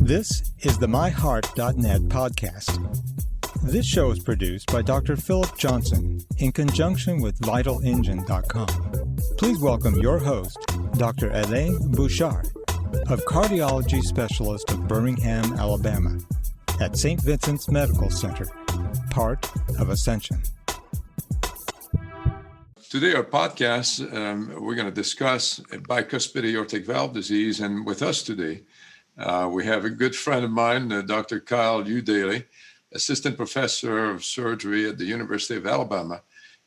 This is the MyHeart.net podcast. This show is produced by Dr. Philip Johnson in conjunction with VitalEngine.com. Please welcome your host, Dr. Alain Bouchard of Cardiology Specialists of Birmingham, Alabama, at St. Vincent's Medical Center, part of Ascension. Today, our podcast, we're going to discuss bicuspid aortic valve disease. And with us today, we have a good friend of mine, Dr. Kyle Eudailey, assistant professor of surgery at the University of Alabama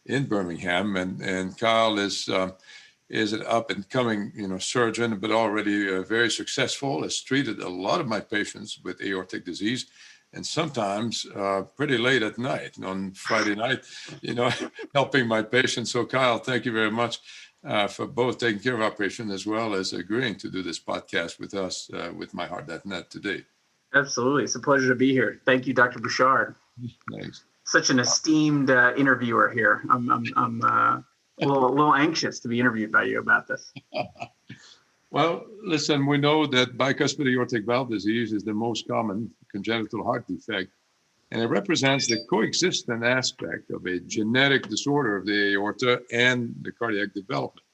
in Birmingham. And Kyle is an up-and-coming, surgeon, but already very successful, has treated a lot of my patients with aortic disease, and sometimes pretty late at night, on Friday night, helping my patients. So Kyle, thank you very much for both taking care of our patient as well as agreeing to do this podcast with us with MyHeart.net today. Absolutely. It's a pleasure to be here. Thank you, Dr. Bouchard. Thanks. Such an esteemed interviewer here. I'm a little anxious to be interviewed by you about this. Well, listen, we know that bicuspid aortic valve disease is the most common congenital heart defect, and it represents the coexistent aspect of a genetic disorder of the aorta and the cardiac development.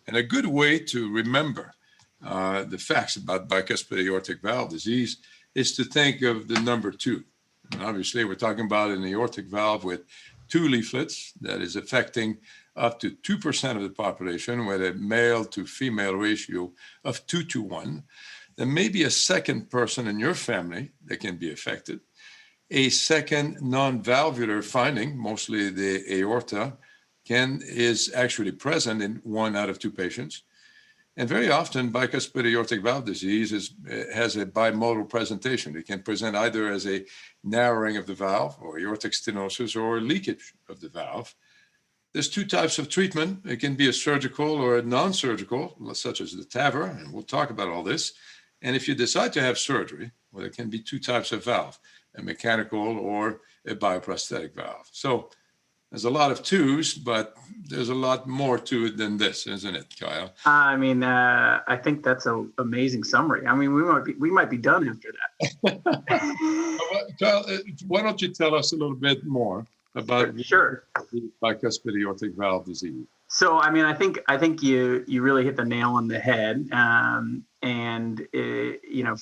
And a good way to remember the facts about bicuspid aortic valve disease is to think of the number 2. And obviously, we're talking about an aortic valve with 2 leaflets that is affecting up to 2% of the population with a male to female ratio of 2:1. There may be a second person in your family that can be affected. A second non-valvular finding, mostly the aorta, is actually present in 1 out of 2 patients. And very often, bicuspid aortic valve disease has a bimodal presentation. It can present either as a narrowing of the valve or aortic stenosis or leakage of the valve. There's 2 types of treatment. It can be a surgical or a non-surgical, such as the TAVR, and we'll talk about all this. And if you decide to have surgery, well, there can be 2 types of valve, a mechanical or a bioprosthetic valve. So there's a lot of 2s, but there's a lot more to it than this, isn't it, Kyle? I think that's an amazing summary. We might be done after that. Kyle, why don't you tell us a little bit more about Sure. the bicuspid aortic valve disease? So, I think you really hit the nail on the head.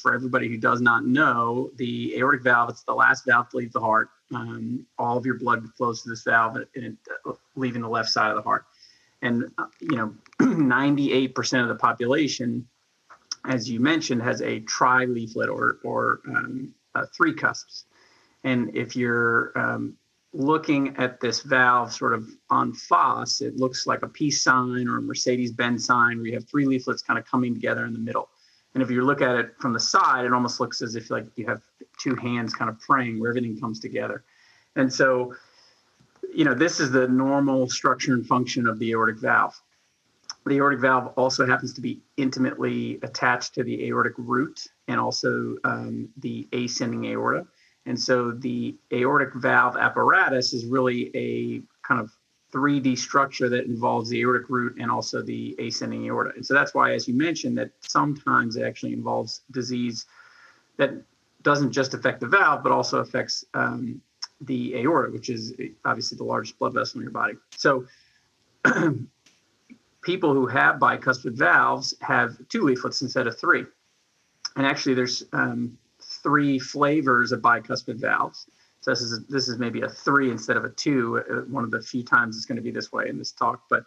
For everybody who does not know, the aortic valve, it's the last valve to leave the heart. All of your blood flows to this valve, and leaving the left side of the heart. And 98% of the population, as you mentioned, has a tri-leaflet or 3 cusps. And if you're looking at this valve sort of on FOSS, it looks like a peace sign or a Mercedes-Benz sign where you have 3 leaflets kind of coming together in the middle. And if you look at it from the side, it almost looks as if like you have 2 hands kind of praying where everything comes together. And so, this is the normal structure and function of the aortic valve. The aortic valve also happens to be intimately attached to the aortic root and also the ascending aorta. And so the aortic valve apparatus is really a kind of 3D structure that involves the aortic root and also the ascending aorta. And so that's why, as you mentioned, that sometimes it actually involves disease that doesn't just affect the valve, but also affects the aorta, which is obviously the largest blood vessel in your body. So people who have bicuspid valves have 2 leaflets instead of 3. And actually there's 3 flavors of bicuspid valves. So this is maybe a 3 instead of a 2. One of the few times it's going to be this way in this talk. But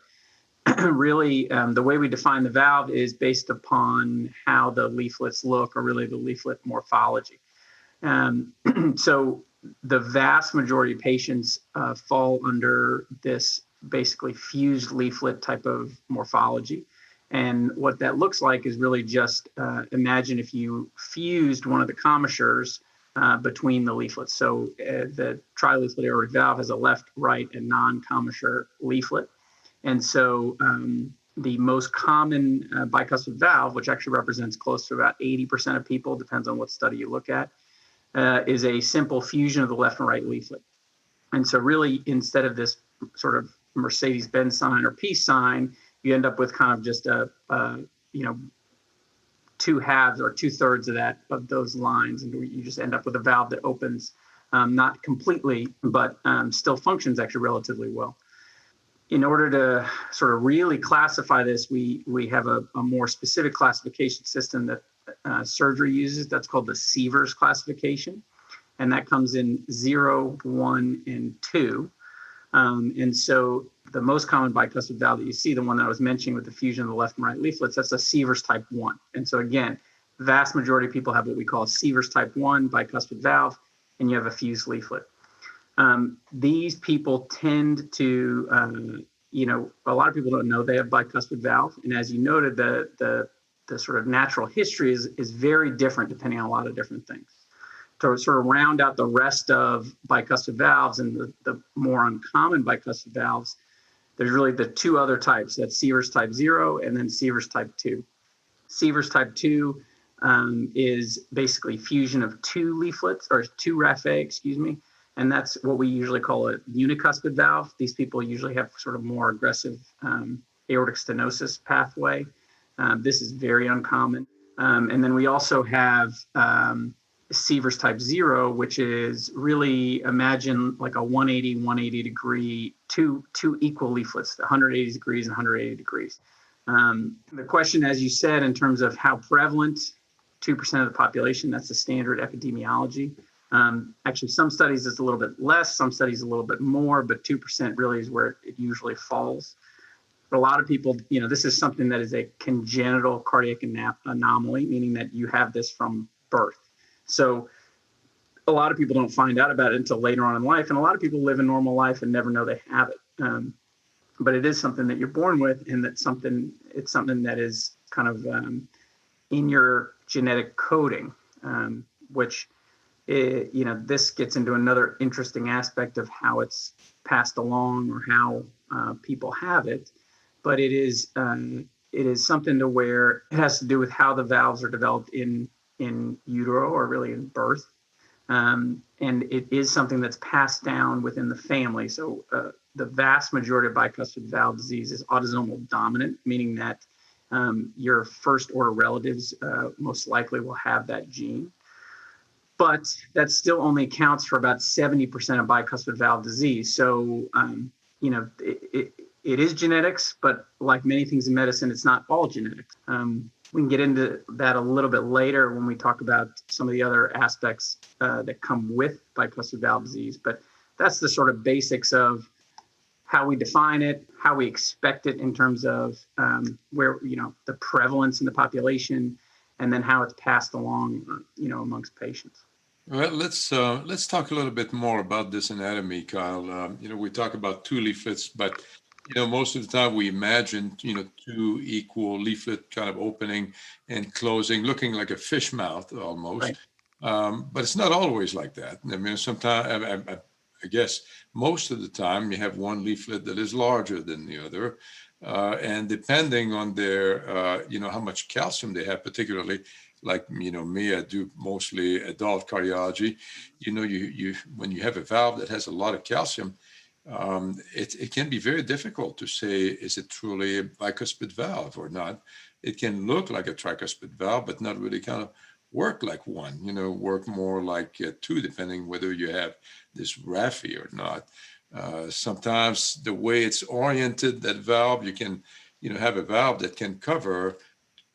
really, the way we define the valve is based upon how the leaflets look, or really the leaflet morphology. So the vast majority of patients fall under this basically fused leaflet type of morphology. And what that looks like is really just imagine if you fused one of the commissures between the leaflets. So the tri-leaflet aortic valve has a left, right, and non-commissure leaflet. And so the most common bicuspid valve, which actually represents close to about 80% of people, depends on what study you look at, is a simple fusion of the left and right leaflet. And so really, instead of this sort of Mercedes-Benz sign or peace sign, you end up with kind of just a two halves or 2/3 of those lines, and you just end up with a valve that opens not completely, but still functions actually relatively well. In order to sort of really classify this, we have a more specific classification system that surgery uses. That's called the Sievers classification, and that comes in 0, 1, and 2. And so the most common bicuspid valve that you see, the one that I was mentioning with the fusion of the left and right leaflets, that's a Sievers type 1. And so again, vast majority of people have what we call a Sievers type 1 bicuspid valve, and you have a fused leaflet. These people tend to, a lot of people don't know they have bicuspid valve. And as you noted, the sort of natural history is very different depending on a lot of different things. To sort of round out the rest of bicuspid valves and the more uncommon bicuspid valves, there's really the two other types. That's Sievers type 0 and then Sievers type 2. Sievers type 2 is basically fusion of two leaflets, or two raphe, excuse me. And that's what we usually call a unicuspid valve. These people usually have sort of more aggressive aortic stenosis pathway. This is very uncommon. And then we also have Sievers type 0, which is really, imagine like a 180 degree, two equal leaflets, 180 degrees and 180 degrees. The question, as you said, in terms of how prevalent, 2% of the population, that's the standard epidemiology. Actually, some studies it's a little bit less, some studies a little bit more, but 2% really is where it usually falls. For a lot of people, this is something that is a congenital cardiac anomaly, meaning that you have this from birth. So a lot of people don't find out about it until later on in life, and a lot of people live a normal life and never know they have it. But it is something that you're born with, and it's something that is kind of in your genetic coding, which this gets into another interesting aspect of how it's passed along or how people have it. But it is something to where it has to do with how the valves are developed in utero, or really in birth. And it is something that's passed down within the family. So the vast majority of bicuspid valve disease is autosomal dominant, meaning that your first order relatives most likely will have that gene. But that still only accounts for about 70% of bicuspid valve disease. So, it is genetics, but like many things in medicine, it's not all genetics. We can get into that a little bit later when we talk about some of the other aspects that come with bicuspid valve disease. But that's the sort of basics of how we define it, how we expect it in terms of where, the prevalence in the population, and then how it's passed along, amongst patients. Well, let's talk a little bit more about this anatomy, Kyle. We talk about two leaflets, but most of the time we imagine, two equal leaflet kind of opening and closing, looking like a fish mouth almost. Right. But it's not always like that. I mean, sometimes, I guess most of the time you have one leaflet that is larger than the other. And depending on their, how much calcium they have, particularly like, me, I do mostly adult cardiology. You when you have a valve that has a lot of calcium, it can be very difficult to say, is it truly a bicuspid valve or not? It can look like a tricuspid valve, but not really kind of work like one, work more like two, depending whether you have this raphe or not. Sometimes the way it's oriented, that valve, you can, have a valve that can cover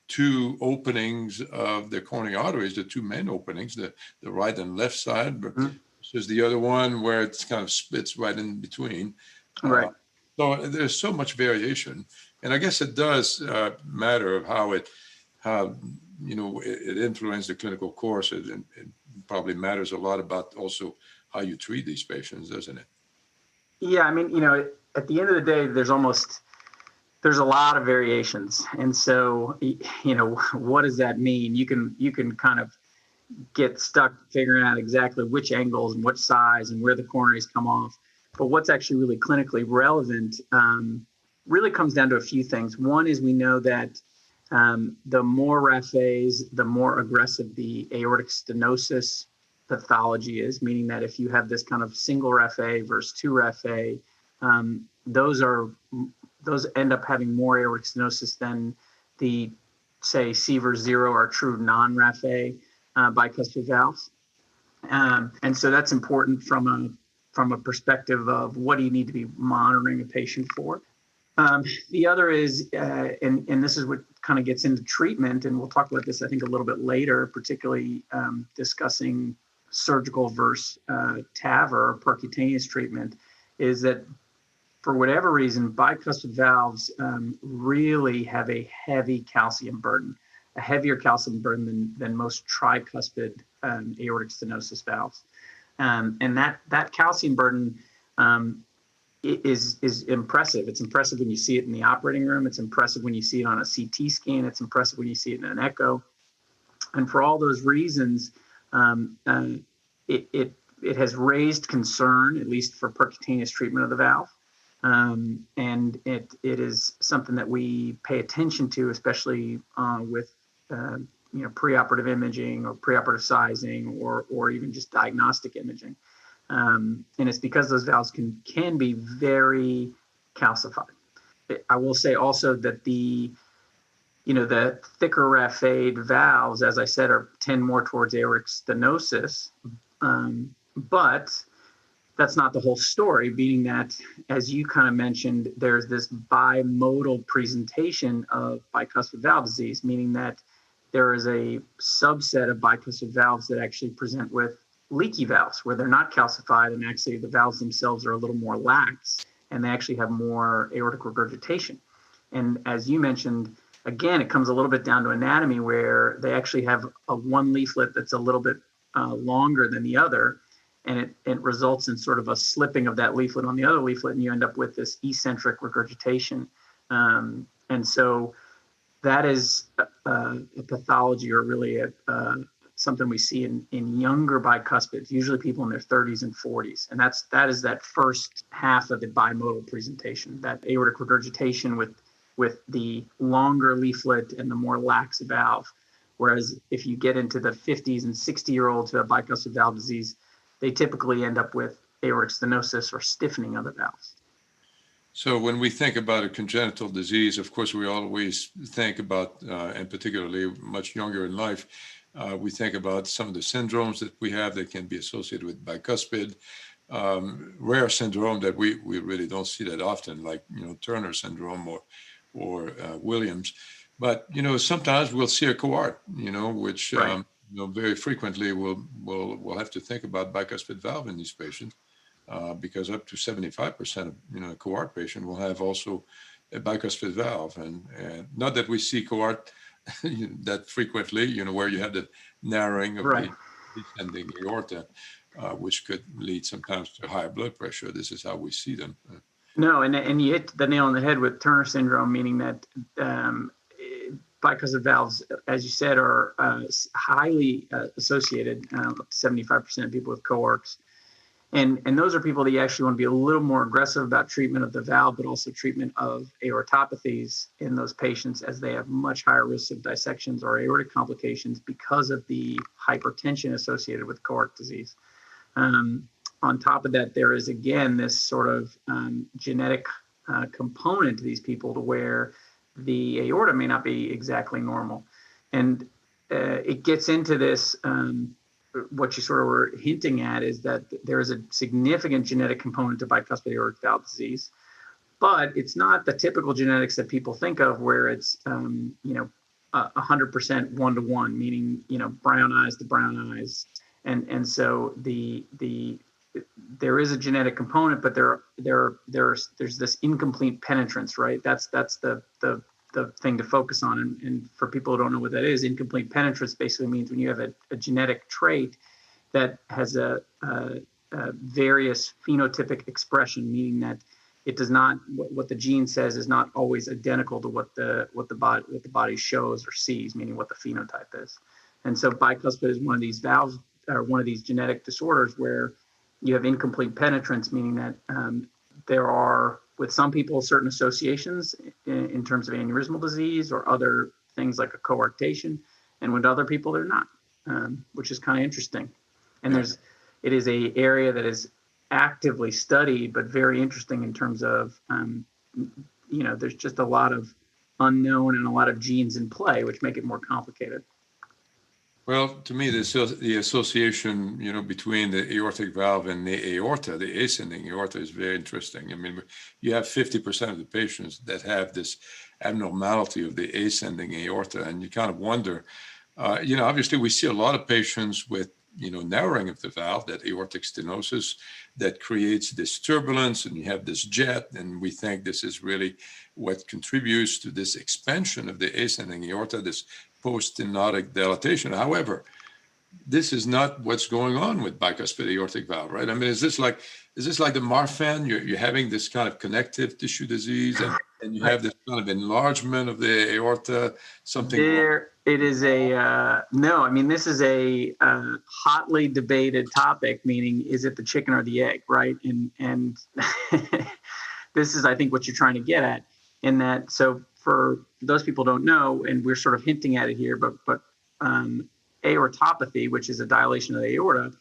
two openings of the coronary arteries, the two main openings, the right and left side, versus the other one where it's kind of splits right in between. Right. So there's so much variation, and I guess it does matter of how it influences the clinical course. It probably matters a lot about also how you treat these patients, doesn't it? Yeah, I mean, at the end of the day, there's a lot of variations. And so, what does that mean? You can kind of get stuck figuring out exactly which angles and what size and where the coronaries come off. But what's actually really clinically relevant really comes down to a few things. One is we know that the more raphes, the more aggressive the aortic stenosis pathology is, meaning that if you have this kind of single raphe versus two raphe, those end up having more aortic stenosis than the say Seaver Zero are true non-Raphe bicuspid valves. And so that's important from a perspective of what do you need to be monitoring a patient for. The other is, and this is what kind of gets into treatment, and we'll talk about this, I think, a little bit later, particularly discussing surgical versus TAVR or percutaneous treatment, is that for whatever reason, bicuspid valves really have a heavy calcium burden, a heavier calcium burden than most tricuspid aortic stenosis valves. And that calcium burden is impressive. It's impressive when you see it in the operating room. It's impressive when you see it on a CT scan. It's impressive when you see it in an echo. And for all those reasons, it has raised concern, at least for percutaneous treatment of the valve. And it is something that we pay attention to, especially with preoperative imaging or preoperative sizing or even just diagnostic imaging. And it's because those valves can be very calcified. I will say also that the thicker Raphe valves, as I said, tend more towards aortic stenosis, but that's not the whole story, meaning that, as you kind of mentioned, there's this bimodal presentation of bicuspid valve disease, meaning that there is a subset of bicuspid valves that actually present with leaky valves, where they're not calcified, and actually the valves themselves are a little more lax, and they actually have more aortic regurgitation. And as you mentioned, again, it comes a little bit down to anatomy, where they actually have a one leaflet that's a little bit longer than the other, and it results in sort of a slipping of that leaflet on the other leaflet, and you end up with this eccentric regurgitation. And so that is a pathology, or really something we see in younger bicuspids, usually people in their 30s and 40s. And that is that first half of the bimodal presentation, that aortic regurgitation with the longer leaflet and the more lax valve. Whereas if you get into the 50s and 60-year-olds who have bicuspid valve disease, they typically end up with aortic stenosis or stiffening of the valves. So when we think about a congenital disease, of course, we always think about, and particularly much younger in life, we think about some of the syndromes that we have that can be associated with bicuspid, rare syndrome that we really don't see that often, like Turner syndrome or Williams. But sometimes we'll see a cohort, which right. Very frequently we'll have to think about bicuspid valve in these patients, because up to 75% of a cohort patient will have also a bicuspid valve, and not that we see cohort that frequently, where you have the narrowing of right. the descending aorta, which could lead sometimes to higher blood pressure. This is how we see them. No, and you hit the nail on the head with Turner syndrome, meaning that bicuspid valves, as you said, are highly associated, up to 75% of people with coarcts. And those are people that you actually want to be a little more aggressive about treatment of the valve, but also treatment of aortopathies in those patients, as they have much higher risks of dissections or aortic complications because of the hypertension associated with coarct disease. On top of that, there is, again, this sort of genetic component to these people, to where the aorta may not be exactly normal. And it gets into this, what you sort of were hinting at, is that there is a significant genetic component to bicuspid aortic valve disease, but it's not the typical genetics that people think of, where it's 100% 1-to-1, meaning brown eyes to brown eyes, and so there is a genetic component, but there's this incomplete penetrance, right? That's the thing to focus on. And for people who don't know what that is, incomplete penetrance basically means when you have a genetic trait that has a various phenotypic expression, meaning that it does not, what the gene says is not always identical to what the body shows or sees, meaning what the phenotype is. And so bicuspid is one of these valves, or one of these genetic disorders, where you have incomplete penetrance, meaning that there are, with some people, certain associations in terms of aneurysmal disease or other things like a coarctation, and with other people, they're not, which is kind of interesting. And it is a area that is actively studied, but very interesting in terms of, there's just a lot of unknown and a lot of genes in play, which make it more complicated. Well, to me, the association, between the aortic valve and the aorta, the ascending aorta, is very interesting. I mean, you have 50% of the patients that have this abnormality of the ascending aorta, and you kind of wonder, obviously we see a lot of patients with, narrowing of the valve, that aortic stenosis that creates this turbulence, and you have this jet, and we think this is really what contributes to this expansion of the ascending aorta, this post-stenotic dilatation. However, this is not what's going on with bicuspid aortic valve, right? I mean, is this like the Marfan? You're having this kind of connective tissue disease, and you have this kind of enlargement of the aorta, something. It is no, I mean, this is a hotly debated topic, meaning is it the chicken or the egg, right? And this is, I think, what you're trying to get at, in that, so for those people who don't know, and we're sort of hinting at it here, but aortopathy, which is a dilation of the aorta,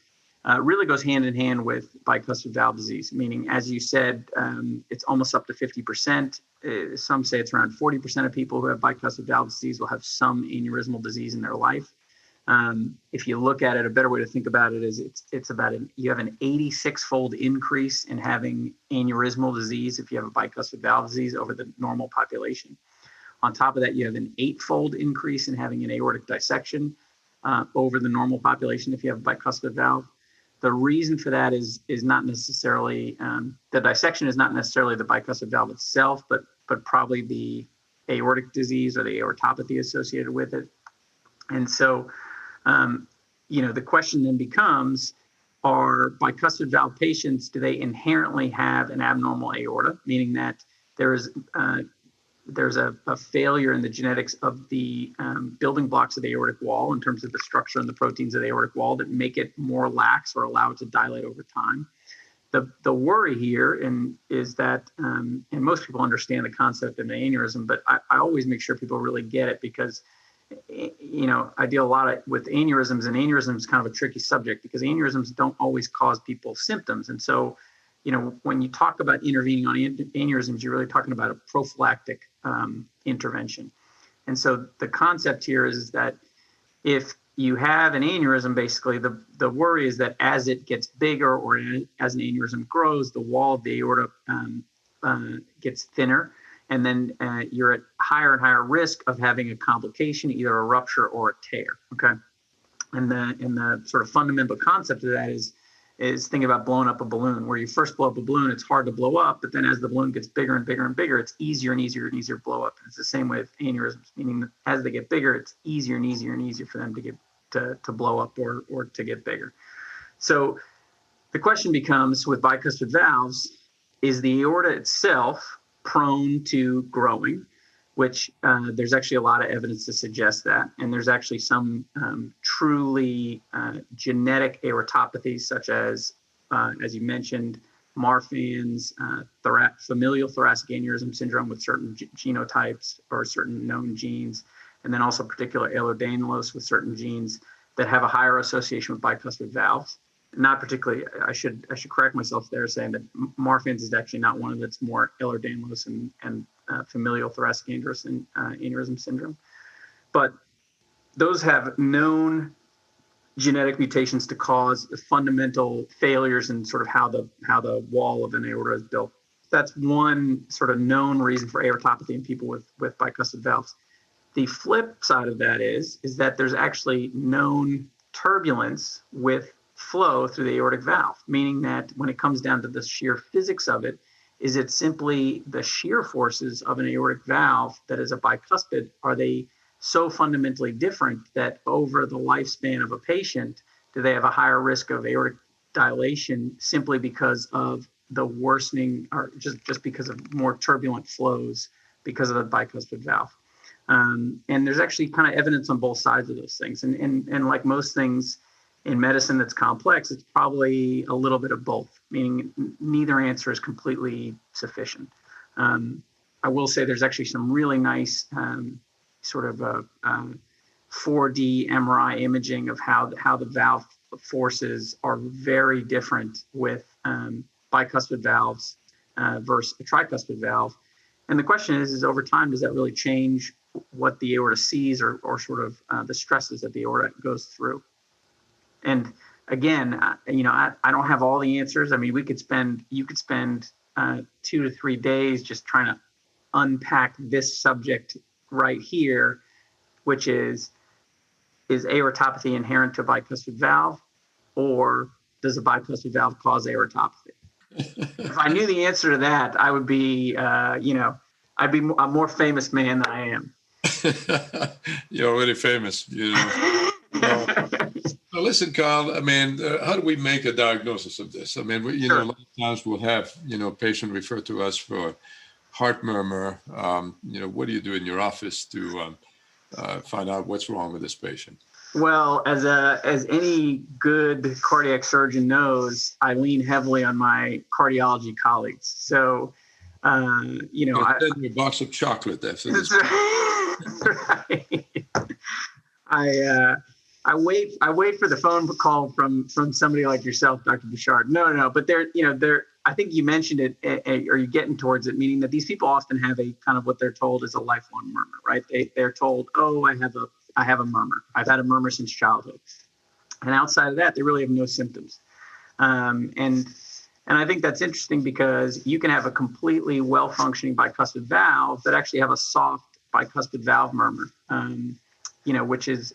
really goes hand in hand with bicuspid valve disease, meaning, as you said, it's almost up to 50%. Some say it's around 40% of people who have bicuspid valve disease will have some aneurysmal disease in their life. If you look at it, a better way to think about it is it's about you have an 86-fold increase in having aneurysmal disease if you have a bicuspid valve disease over the normal population. On top of that, you have an 8-fold increase in having an aortic dissection over the normal population if you have a bicuspid valve. The reason for that is not necessarily the dissection is not necessarily the bicuspid valve itself, but probably the aortic disease or the aortopathy associated with it. And so, the question then becomes, are bicuspid valve patients, do they inherently have an abnormal aorta, meaning that there's a failure in the genetics of the building blocks of the aortic wall in terms of the structure and the proteins of the aortic wall that make it more lax or allow it to dilate over time. The worry here is that, and most people understand the concept of an aneurysm, but I always make sure people really get it, because I deal a lot with aneurysms, and aneurysms is kind of a tricky subject because aneurysms don't always cause people symptoms. And so, when you talk about intervening on aneurysms, you're really talking about a prophylactic intervention. And so the concept here is that if you have an aneurysm, basically the worry is that as it gets bigger, or as an aneurysm grows, the wall of the aorta gets thinner, and then you're at higher and higher risk of having a complication, either a rupture or a tear. Okay, and the sort of fundamental concept of that is thinking about blowing up a balloon. Where you first blow up a balloon, it's hard to blow up, but then as the balloon gets bigger and bigger and bigger, it's easier and easier and easier to blow up. And it's the same way with aneurysms, meaning that as they get bigger, it's easier and easier and easier for them to blow up or to get bigger. So the question becomes, with bicuspid valves, is the aorta itself prone to growing, which there's actually a lot of evidence to suggest that. And there's actually some truly genetic aortopathies, such as you mentioned, Marfan's, familial thoracic aneurysm syndrome with certain genotypes or certain known genes, and then also particular Ehlers-Danlos with certain genes that have a higher association with bicuspid valves. Not particularly, I should correct myself there, saying that Marfan's is actually not one of it. It's more Ehlers-Danlos and familial thoracic aneurysm syndrome. But those have known genetic mutations to cause fundamental failures in sort of how the wall of an aorta is built. That's one sort of known reason for aortopathy in people with bicuspid valves. The flip side of that is that there's actually known turbulence with flow through the aortic valve, meaning that when it comes down to the sheer physics of it, is it simply the shear forces of an aortic valve that is a bicuspid? Are they so fundamentally different that over the lifespan of a patient, do they have a higher risk of aortic dilation simply because of the worsening, or just because of more turbulent flows because of the bicuspid valve? And there's actually kind of evidence on both sides of those things. And like most things in medicine that's complex, it's probably a little bit of both, meaning neither answer is completely sufficient. I will say there's actually some really nice sort of 4D MRI imaging of how the valve forces are very different with bicuspid valves versus a tricuspid valve. And the question is over time, does that really change what the aorta sees or sort of the stresses that the aorta goes through? And again, I don't have all the answers. I mean, you could spend 2 to 3 days just trying to unpack this subject right here, which is aortopathy inherent to a bicuspid valve, or does a bicuspid valve cause aortopathy? If I knew the answer to that, I would be, I'd be a more famous man than I am. You're already famous, Well, listen, Carl, I mean, how do we make a diagnosis of this? I mean, Sure. A lot of times we'll have, patient refer to us for heart murmur. What do you do in your office to find out what's wrong with this patient? Well, as any good cardiac surgeon knows, I lean heavily on my cardiology colleagues. So, I send you a box of chocolate after this. Right. I wait for the phone call from somebody like yourself, Dr. Bouchard. No, but I think you mentioned it, or you're getting towards it, meaning that these people often have a kind of what they're told is a lifelong murmur, right? They're told, oh, I have a murmur. I've had a murmur since childhood. And outside of that, they really have no symptoms. And I think that's interesting because you can have a completely well-functioning bicuspid valve that actually have a soft bicuspid valve murmur, which is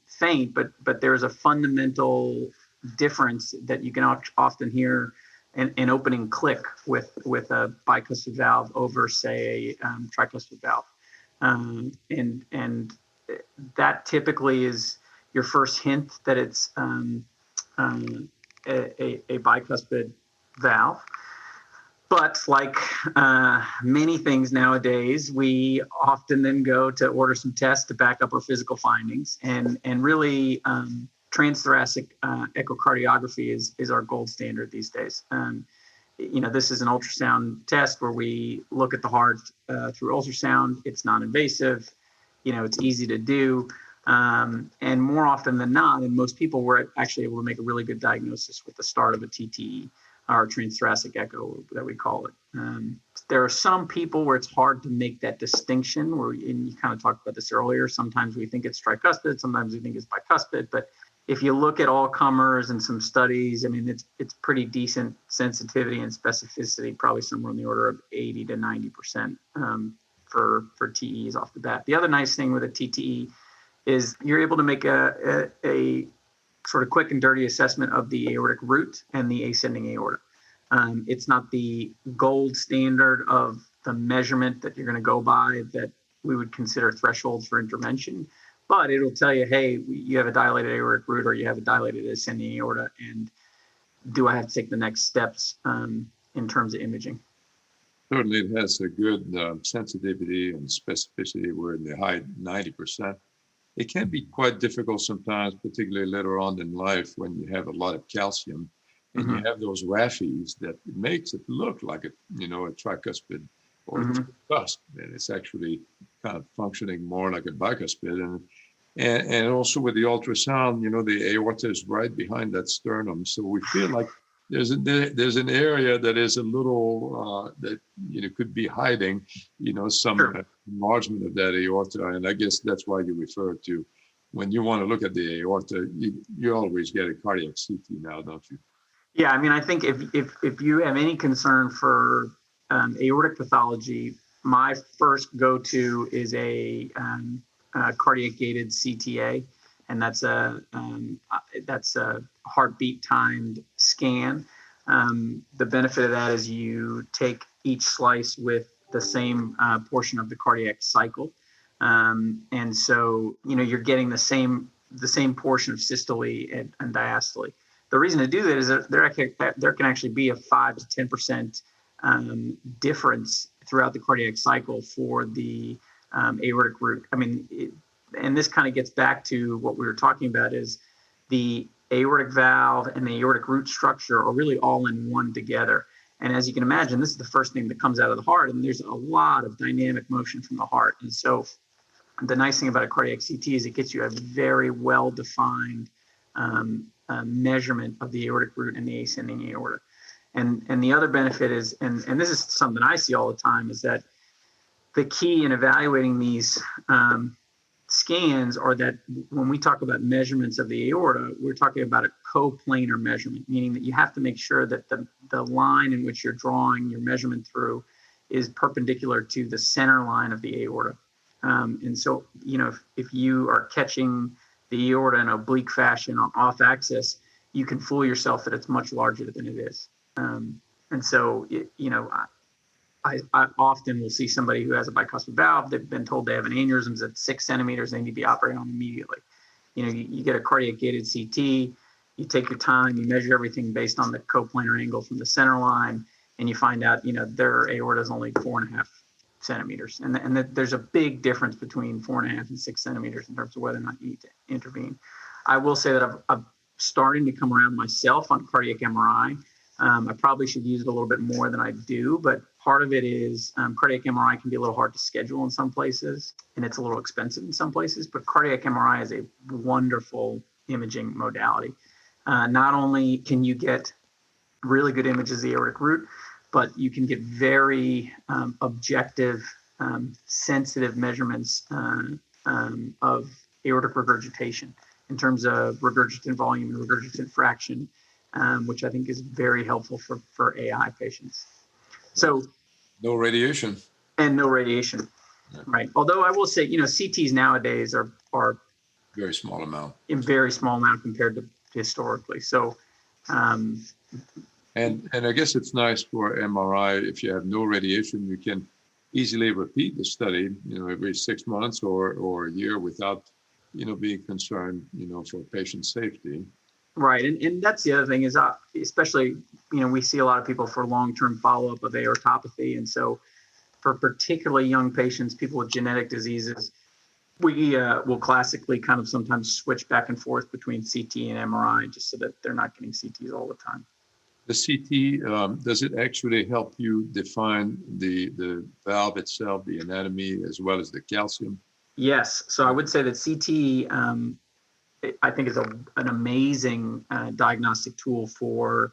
faint, but there's a fundamental difference that you can often hear an opening click with a bicuspid valve over, say, a tricuspid valve. And that typically is your first hint that it's a bicuspid valve. But like many things nowadays, we often then go to order some tests to back up our physical findings, and really transthoracic echocardiography is our gold standard these days. This is an ultrasound test where we look at the heart through ultrasound. It's non-invasive, it's easy to do. And more often than not, and most people were actually able to make a really good diagnosis with the start of a TTE, or transthoracic echo that we call it. There are some people where it's hard to make that distinction, and you kind of talked about this earlier. Sometimes we think it's tricuspid, sometimes we think it's bicuspid, but if you look at all comers and some studies, I mean, it's pretty decent sensitivity and specificity, probably somewhere in the order of 80 to 90% for TEs off the bat. The other nice thing with a TTE is you're able to make a sort of quick and dirty assessment of the aortic root and the ascending aorta. It's not the gold standard of the measurement that you're going to go by that we would consider thresholds for intervention, but it'll tell you, hey, you have a dilated aortic root or you have a dilated ascending aorta, and do I have to take the next steps in terms of imaging? Certainly, it has a good sensitivity and specificity. We're in the high 90%. It can be quite difficult sometimes, particularly later on in life when you have a lot of calcium and you have those raphes that makes it look like a tricuspid or a cusp, and it's actually kind of functioning more like a bicuspid. And also with the ultrasound, the aorta is right behind that sternum, so we feel like there's an area that is a little that could be hiding some enlargement of that aorta, and I guess that's why you refer to when you want to look at the aorta, you always get a cardiac CT now, don't you? Yeah, I mean, I think if you have any concern for aortic pathology, my first go-to is a cardiac gated CTA, and that's a heartbeat timed scan. The benefit of that is you take each slice with the same portion of the cardiac cycle, and so you're getting the same portion of systole and diastole. The reason to do that is that there can actually be a 5 to 10% difference throughout the cardiac cycle for the aortic root. I mean, and this kind of gets back to what we were talking about, is the aortic valve and the aortic root structure are really all in one together. And as you can imagine, this is the first thing that comes out of the heart, and there's a lot of dynamic motion from the heart. And so the nice thing about a cardiac CT is it gets you a very well-defined measurement of the aortic root and the ascending aorta. And the other benefit is, and this is something I see all the time, is that the key in evaluating these scans are that when we talk about measurements of the aorta, we're talking about a coplanar measurement, meaning that you have to make sure that the line in which you're drawing your measurement through is perpendicular to the center line of the aorta. And so, if you are catching the aorta in oblique fashion off axis, you can fool yourself that it's much larger than it is. And so, I often will see somebody who has a bicuspid valve. They've been told they have an aneurysm at 6 centimeters. They need to be operated on immediately. You get a cardiac gated CT, you take your time, you measure everything based on the coplanar angle from the center line, and you find out, their aorta is only 4.5 centimeters. And there's a big difference between 4.5 and 6 centimeters in terms of whether or not you need to intervene. I will say that I'm starting to come around myself on cardiac MRI. I probably should use it a little bit more than I do, but part of it is cardiac MRI can be a little hard to schedule in some places, and it's a little expensive in some places, but cardiac MRI is a wonderful imaging modality. Not only can you get really good images of the aortic root, but you can get very objective, sensitive measurements of aortic regurgitation in terms of regurgitant volume and regurgitant fraction, which I think is very helpful for AI patients. So no radiation. And no radiation, right? Although I will say, CTs nowadays are very small amount. In very small amount compared to historically. So, and I guess it's nice for MRI if you have no radiation, you can easily repeat the study, every 6 months or a year without, being concerned, for patient safety. Right. And that's the other thing is, especially, we see a lot of people for long-term follow-up of aortopathy. And so for particularly young patients, people with genetic diseases, we will classically kind of sometimes switch back and forth between CT and MRI just so that they're not getting CTs all the time. The CT, does it actually help you define the valve itself, the anatomy, as well as the calcium? Yes. So I would say that CT, I think is an amazing diagnostic tool for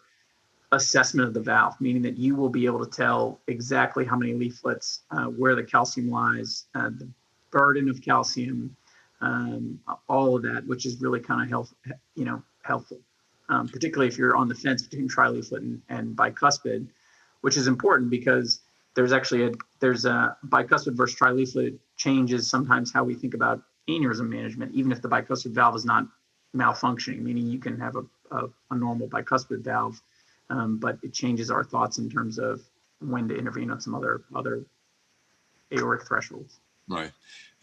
assessment of the valve, meaning that you will be able to tell exactly how many leaflets, where the calcium lies, the burden of calcium, all of that, which is really kind of helpful, particularly if you're on the fence between trileaflet and bicuspid, which is important because there's a bicuspid versus trileaflet changes sometimes how we think about aneurysm management, even if the bicuspid valve is not malfunctioning, meaning you can have a normal bicuspid valve, but it changes our thoughts in terms of when to intervene on some other aortic thresholds. Right.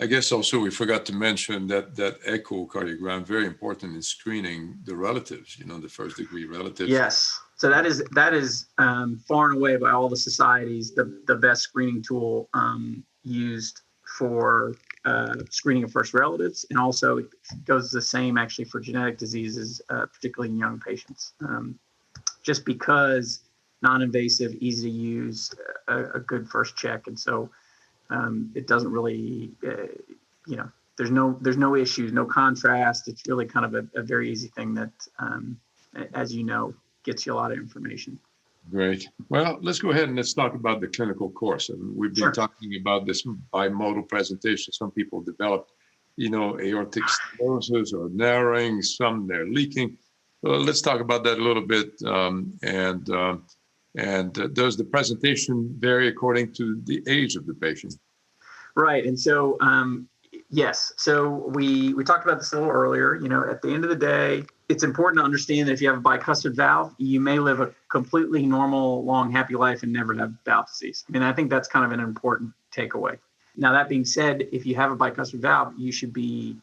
I guess also we forgot to mention that echocardiogram, very important in screening the relatives, the first degree relatives. Yes. So that is far and away by all the societies, the best screening tool used for screening of first relatives, and also it goes the same actually for genetic diseases, particularly in young patients. Just because non-invasive, easy to use, a good first check, and so it doesn't really, there's no issues, no contrast. It's really kind of a very easy thing that, as you know, gets you a lot of information. Great. Well, let's go ahead and let's talk about the clinical course. And we've been talking about this bimodal presentation. Some people develop, aortic stenosis or narrowing, some they're leaking. Well, let's talk about that a little bit. And does the presentation vary according to the age of the patient? Right. And so, yes. So we talked about this a little earlier. At the end of the day, it's important to understand that if you have a bicuspid valve, you may live a completely normal, long, happy life and never have valve disease. I think that's kind of an important takeaway. Now, that being said, if you have a bicuspid valve, you should be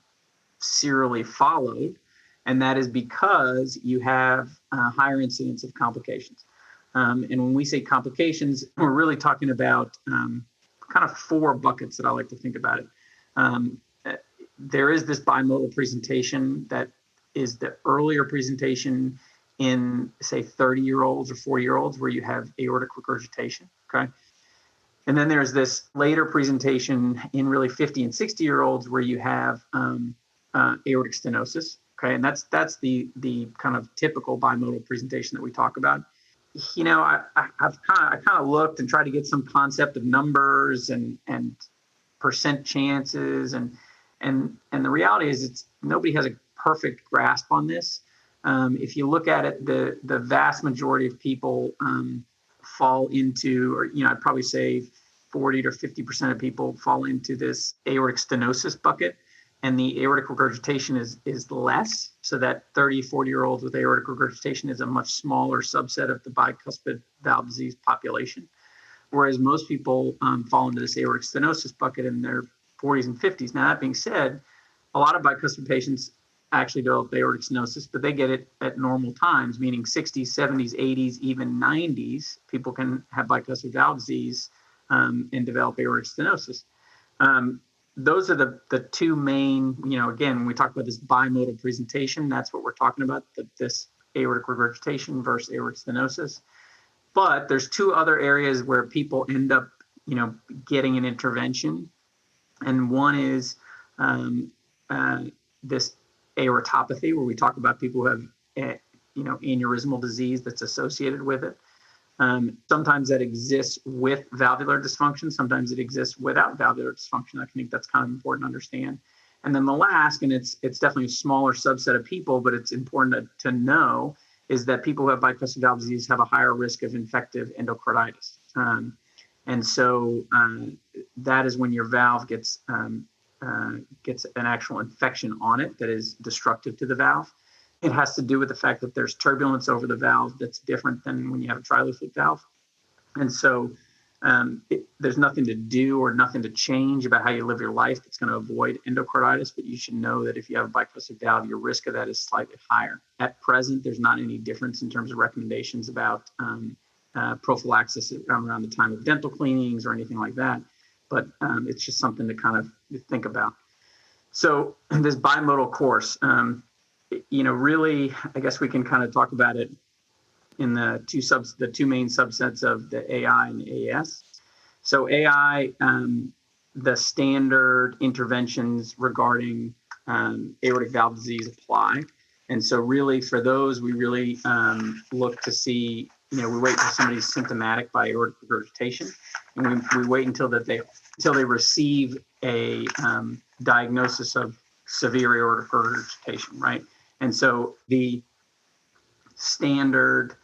serially followed. And that is because you have a higher incidence of complications. And when we say complications, we're really talking about kind of 4 buckets that I like to think about it. There is this bimodal presentation that is the earlier presentation in, say, 30-year-olds or 40-year-olds where you have aortic regurgitation, okay? And then there's this later presentation in really 50 and 60-year-olds where you have aortic stenosis, okay? And that's the kind of typical bimodal presentation that we talk about. I've kind of looked and tried to get some concept of numbers and percent chances, and the reality is nobody has a perfect grasp on this. If you look at it, the vast majority of people fall into, or I'd probably say 40 to 50% of people fall into this aortic stenosis bucket, and the aortic regurgitation is less. So that 30, 40-year-olds with aortic regurgitation is a much smaller subset of the bicuspid valve disease population. Whereas most people fall into this aortic stenosis bucket in their 40s and 50s. Now, that being said, a lot of bicuspid patients actually develop aortic stenosis, but they get it at normal times, meaning 60s, 70s, 80s, even 90s. People can have bicuspid valve disease and develop aortic stenosis. Those are the two main, again, when we talk about this bimodal presentation, that's what we're talking about, this aortic regurgitation versus aortic stenosis. But there's two other areas where people end up, getting an intervention. And one is this aortopathy, where we talk about people who have, aneurysmal disease that's associated with it. Sometimes that exists with valvular dysfunction. Sometimes it exists without valvular dysfunction. I think that's kind of important to understand. And then the last, and it's definitely a smaller subset of people, but it's important to know, is that people who have bicuspid valve disease have a higher risk of infective endocarditis. And so that is when your valve gets an actual infection on it that is destructive to the valve. It has to do with the fact that there's turbulence over the valve that's different than when you have a trileaflet valve. And so there's nothing to do or nothing to change about how you live your life that's going to avoid endocarditis, but you should know that if you have a bicuspid valve, your risk of that is slightly higher. At present, there's not any difference in terms of recommendations about prophylaxis around the time of dental cleanings or anything like that, but it's just something to kind of think about. So this bimodal course, really, I guess we can kind of talk about it in the two main subsets of the AI and the AS. So AI, the standard interventions regarding aortic valve disease apply. And so really for those, we really look to see, we wait until somebody's symptomatic by aortic regurgitation, and we wait until they receive a diagnosis of severe aortic regurgitation, right? And so the standard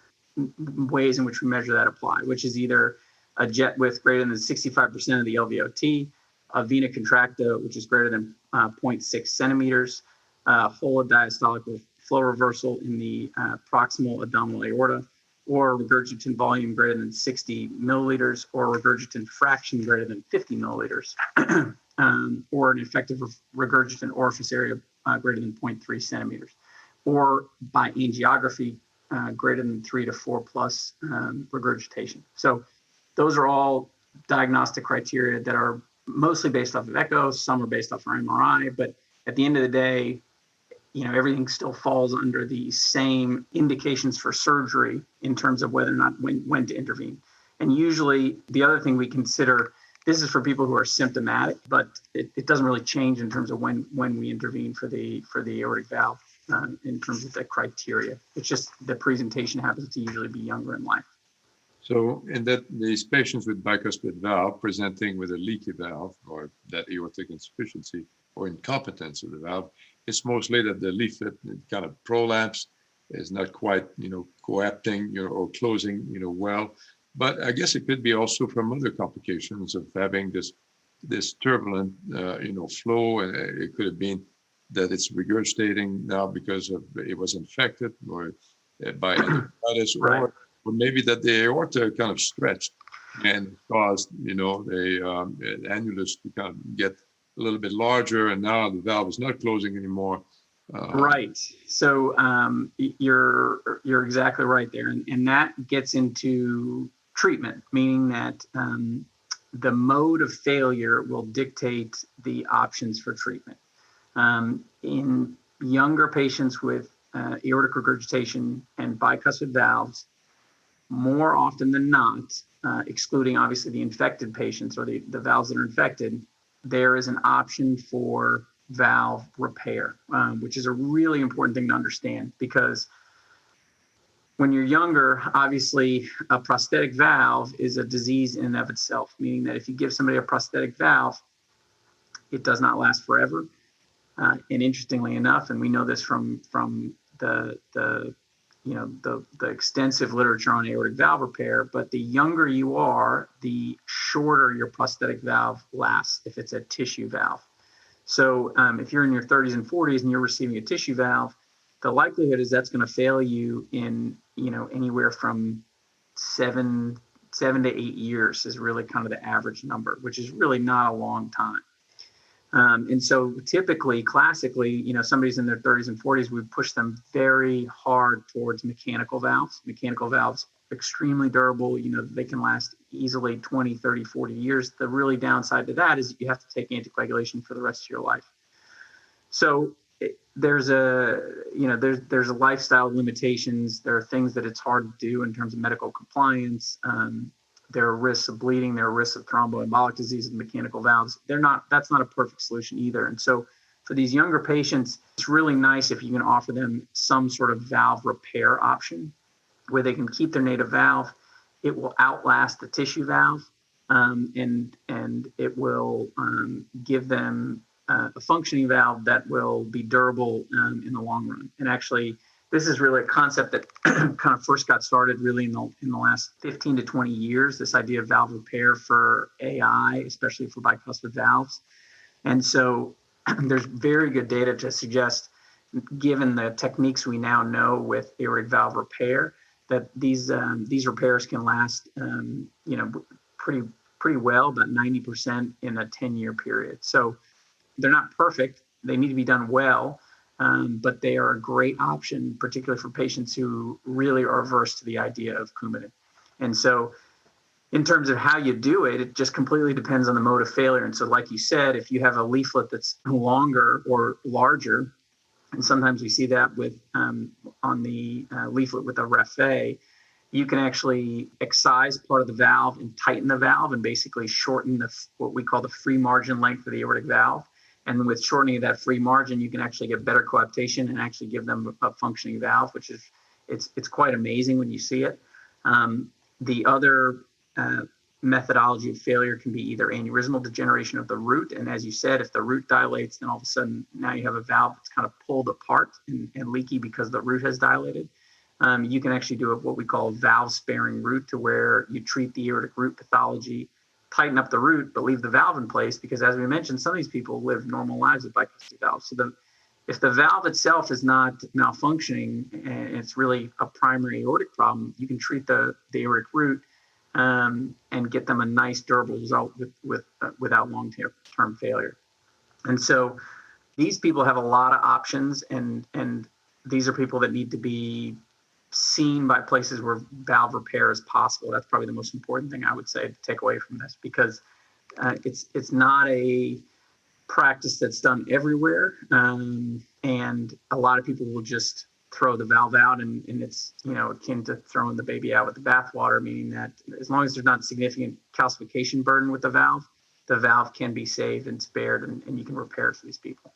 ways in which we measure that apply, which is either a jet width greater than 65% of the LVOT, a vena contracta, which is greater than 0.6 centimeters, whole diastolic with flow reversal in the proximal abdominal aorta, or regurgitant volume greater than 60 milliliters, or regurgitant fraction greater than 50 milliliters, or an effective regurgitant orifice area greater than 0.3 centimeters, or by angiography greater than 3 to 4 plus regurgitation. So those are all diagnostic criteria that are mostly based off of echo. Some are based off our MRI, but at the end of the day, everything still falls under the same indications for surgery in terms of whether or not when to intervene. And usually the other thing we consider, this is for people who are symptomatic, but it doesn't really change in terms of when we intervene for the aortic valve in terms of the criteria. It's just the presentation happens to usually be younger in life. So in that these patients with bicuspid valve presenting with a leaky valve or that aortic insufficiency or incompetence of the valve, it's mostly that the leaflet kind of prolapse is not quite, coapting or closing, well. But I guess it could be also from other complications of having this turbulent, flow, and it could have been that it's regurgitating now because it was infected or by endocarditis, right. or maybe that the aorta kind of stretched and caused, the annulus to kind of get a little bit larger, and now the valve is not closing anymore. Right. So you're exactly right there, and that gets into treatment, meaning that the mode of failure will dictate the options for treatment. In younger patients with aortic regurgitation and bicuspid valves, more often than not, excluding obviously the infected patients or the valves that are infected, there is an option for valve repair, which is a really important thing to understand, because when you're younger, obviously a prosthetic valve is a disease in and of itself, meaning that if you give somebody a prosthetic valve, it does not last forever. And interestingly enough, and we know this from the extensive literature on aortic valve repair, but the younger you are, the shorter your prosthetic valve lasts if it's a tissue valve. So if you're in your 30s and 40s and you're receiving a tissue valve, the likelihood is that's going to fail you in, anywhere from seven to 8 years is really kind of the average number, which is really not a long time. And so typically, classically, somebody's in their 30s and 40s, we push them very hard towards mechanical valves. Mechanical valves, extremely durable, they can last easily 20, 30, 40 years. The really downside to that is you have to take anticoagulation for the rest of your life. So there's a lifestyle limitations. There are things that it's hard to do in terms of medical compliance. There are risks of bleeding. There are risks of thromboembolic disease with mechanical valves. That's not a perfect solution either. And so for these younger patients, it's really nice if you can offer them some sort of valve repair option where they can keep their native valve. It will outlast the tissue valve, and it will give them a functioning valve that will be durable in the long run. And actually, this is really a concept that kind of first got started really in the last 15 to 20 years, this idea of valve repair for AI, especially for bicuspid valves. And so there's very good data to suggest, given the techniques we now know with aortic valve repair, that these repairs can last, pretty well, about 90% in a 10-year period. So they're not perfect. They need to be done well. But they are a great option, particularly for patients who really are averse to the idea of Coumadin. And so in terms of how you do it, it just completely depends on the mode of failure. And so like you said, if you have a leaflet that's longer or larger, and sometimes we see that with on the leaflet with a REF-A, you can actually excise part of the valve and tighten the valve and basically shorten what we call the free margin length of the aortic valve. And with shortening of that free margin, you can actually get better coaptation and actually give them a functioning valve, which is it's quite amazing when you see it. The other methodology of failure can be either aneurysmal degeneration of the root. And as you said, if the root dilates, then all of a sudden now you have a valve that's kind of pulled apart and leaky because the root has dilated. You can actually do what we call a valve sparing root, to where you treat the aortic root pathology, tighten up the root, but leave the valve in place, because as we mentioned, some of these people live normal lives with bicuspid valves. So if the valve itself is not malfunctioning and it's really a primary aortic problem, you can treat the aortic root and get them a nice durable result without long-term failure. And so these people have a lot of options, and these are people that need to be seen by places where valve repair is possible. That's probably the most important thing I would say to take away from this, because it's not a practice that's done everywhere, and a lot of people will just throw the valve out, and it's akin to throwing the baby out with the bathwater, meaning that as long as there's not significant calcification burden with the valve can be saved and spared, and you can repair it for these people.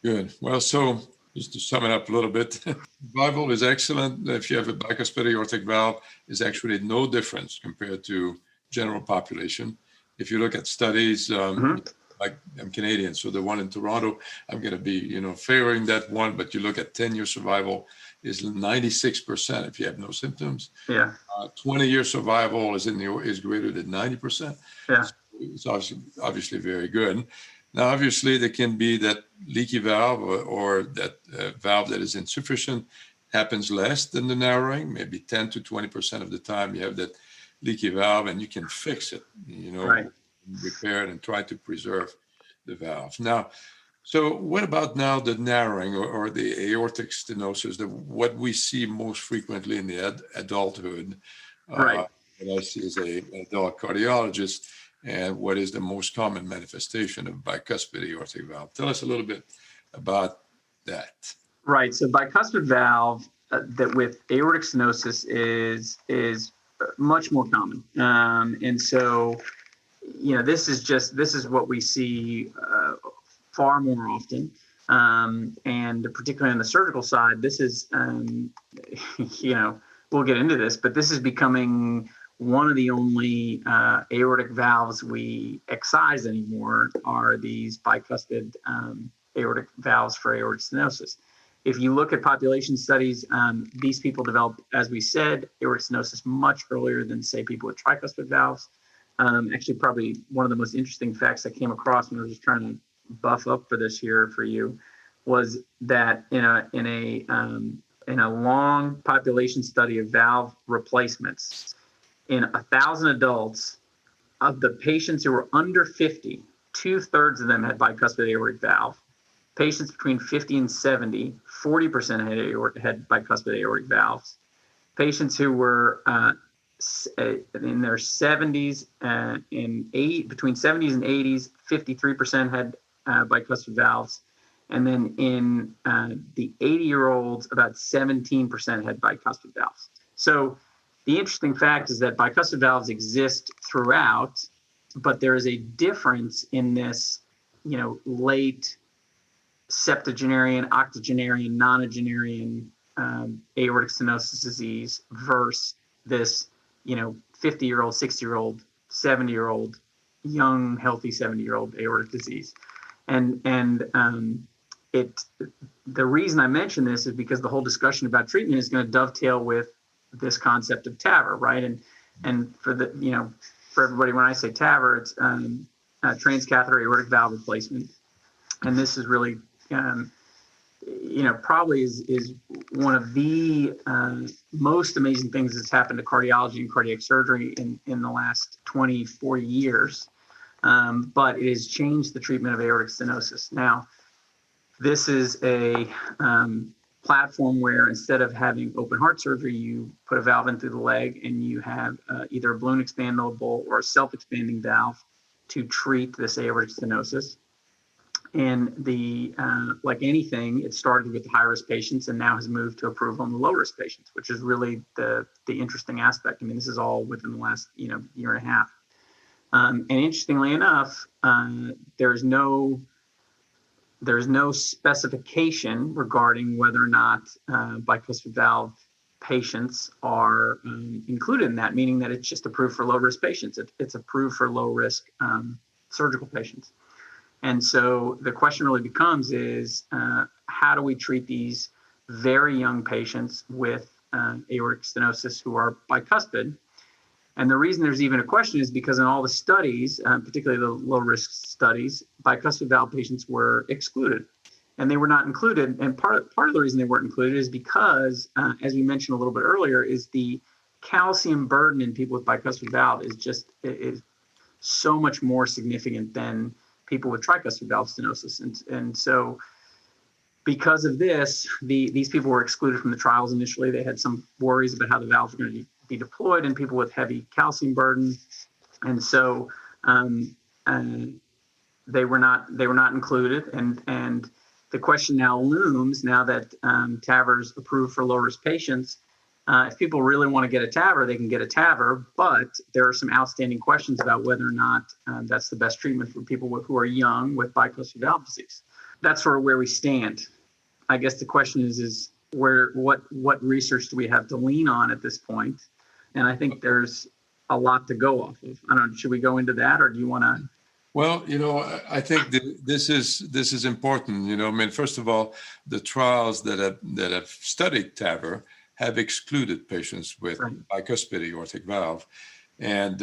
Good. Well, so just to sum it up a little bit, survival is excellent. If you have a bicuspid aortic valve, is actually no difference compared to general population. If you look at studies, like I'm Canadian, so the one in Toronto, I'm going to be, favoring that one. But you look at 10-year survival is 96% if you have no symptoms. Yeah. 20-year survival is greater than 90%. Yeah. So it's obviously very good. Now, obviously, there can be that leaky valve or that valve that is insufficient, happens less than the narrowing. Maybe 10 to 20% of the time you have that leaky valve, and you can fix it, Right. repair it and try to preserve the valve. Now, so what about now the narrowing or the aortic stenosis, what we see most frequently in the adulthood? Right. What I see as an adult cardiologist, and what is the most common manifestation of bicuspid aortic valve? Tell us a little bit about that. Right. So bicuspid valve that with aortic stenosis is much more common. And so, this is what we see far more often. And particularly on the surgical side, this is, we'll get into this, but this is becoming one of the only aortic valves we excise anymore are these bicuspid aortic valves for aortic stenosis. If you look at population studies, these people develop, as we said, aortic stenosis much earlier than, say, people with tricuspid valves. Actually, probably one of the most interesting facts I came across when I was just trying to buff up for this here for you was that in a long population study of valve replacements, in 1,000 adults, of the patients who were under 50, 2/3 of them had bicuspid aortic valve. Patients between 50 and 70, 40% had bicuspid aortic valves. Patients who were in their 70s between 70s and 80s, 53% had bicuspid valves. And then in the 80-year-olds, about 17% had bicuspid valves. So the interesting fact is that bicuspid valves exist throughout, but there is a difference in this, late septuagenarian, octogenarian, nonagenarian aortic stenosis disease versus this, 50-year-old, 60-year-old, 70-year-old, young, healthy 70-year-old aortic disease. And the reason I mention this is because the whole discussion about treatment is going to dovetail with this concept of TAVR, right? And for everybody, when I say TAVR, it's transcatheter aortic valve replacement. And this is really, probably is one of the most amazing things that's happened to cardiology and cardiac surgery in the last 20, 40 years. But it has changed the treatment of aortic stenosis. Now, this is a platform where instead of having open heart surgery, you put a valve in through the leg and you have either a balloon expandable or a self-expanding valve to treat this aortic stenosis. And like anything, it started with the high-risk patients and now has moved to approval in the low-risk patients, which is really the interesting aspect. I mean, this is all within the last year and a half. And interestingly enough, there's no specification regarding whether or not bicuspid valve patients are included in that, meaning that it's just approved for low-risk patients. It's approved for low-risk surgical patients. And so the question really becomes is how do we treat these very young patients with aortic stenosis who are bicuspid? And the reason there's even a question is because in all the studies, particularly the low-risk studies, bicuspid valve patients were excluded. And they were not included. And part of the reason they weren't included is because, as we mentioned a little bit earlier, is the calcium burden in people with bicuspid valve is so much more significant than people with tricuspid valve stenosis. And so because of this, these people were excluded from the trials initially. They had some worries about how the valves were going to be deployed in people with heavy calcium burden. And so they were not included. And the question now looms, now that TAVR is approved for low-risk patients, if people really want to get a TAVR, they can get a TAVR, but there are some outstanding questions about whether or not that's the best treatment for people who are young with bicuspid valve disease. That's sort of where we stand. I guess the question is what research do we have to lean on at this point? And I think there's a lot to go off of. I don't know, should we go into that, or do you want to? Well, I think this is important. I mean, first of all, the trials that have studied TAVR have excluded patients with bicuspid aortic valve, and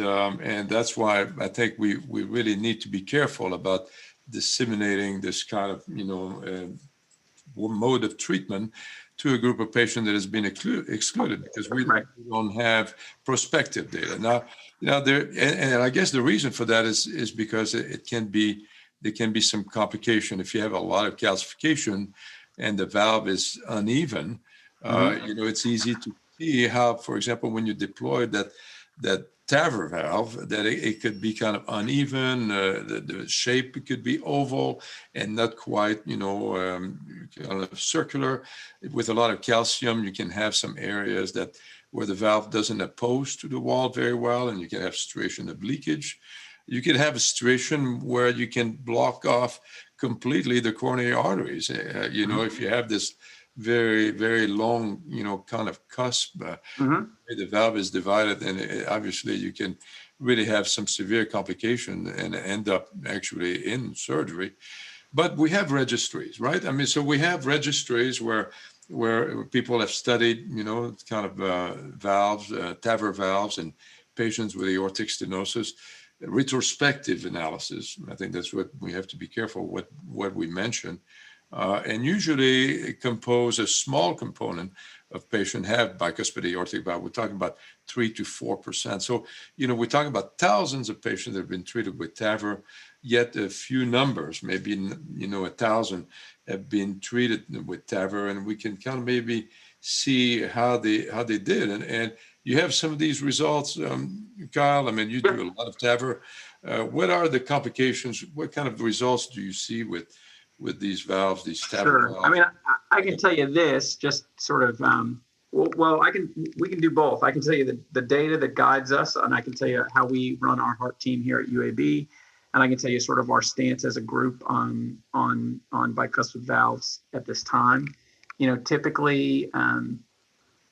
that's why I think we really need to be careful about disseminating this kind of mode of treatment to a group of patients that has been excluded because we don't have prospective data. Now, and I guess the reason for that is because there can be some complication if you have a lot of calcification and the valve is uneven. It's easy to see how, for example, when you deploy that TAVR valve, that it could be kind of uneven. The shape could be oval and not quite, kind of circular. With a lot of calcium, you can have some areas where the valve doesn't oppose to the wall very well, and you can have situation of leakage. you could have a situation where you can block off completely the coronary arteries. If you have this very, very long, kind of cusp, the valve is divided, and obviously you can really have some severe complication and end up actually in surgery. But we have registries, right? I mean, so we have registries where people have studied, kind of valves, TAVR valves, and patients with aortic stenosis, retrospective analysis. I think that's what we have to be careful what we mention. And usually compose a small component of patients have bicuspid aortic valve. We're talking about 3 to 4%. So, we're talking about thousands of patients that have been treated with TAVR, yet a few numbers, maybe, 1,000 have been treated with TAVR, and we can kind of maybe see how they did. And you have some of these results, Kyle. I mean, you do a lot of TAVR. What are the complications? What kind of results do you see with these valves, these TAVR valves? I mean, I can tell you this, just sort of, we can do both. I can tell you the data that guides us, and I can tell you how we run our heart team here at UAB, and I can tell you sort of our stance as a group on bicuspid valves at this time. Typically,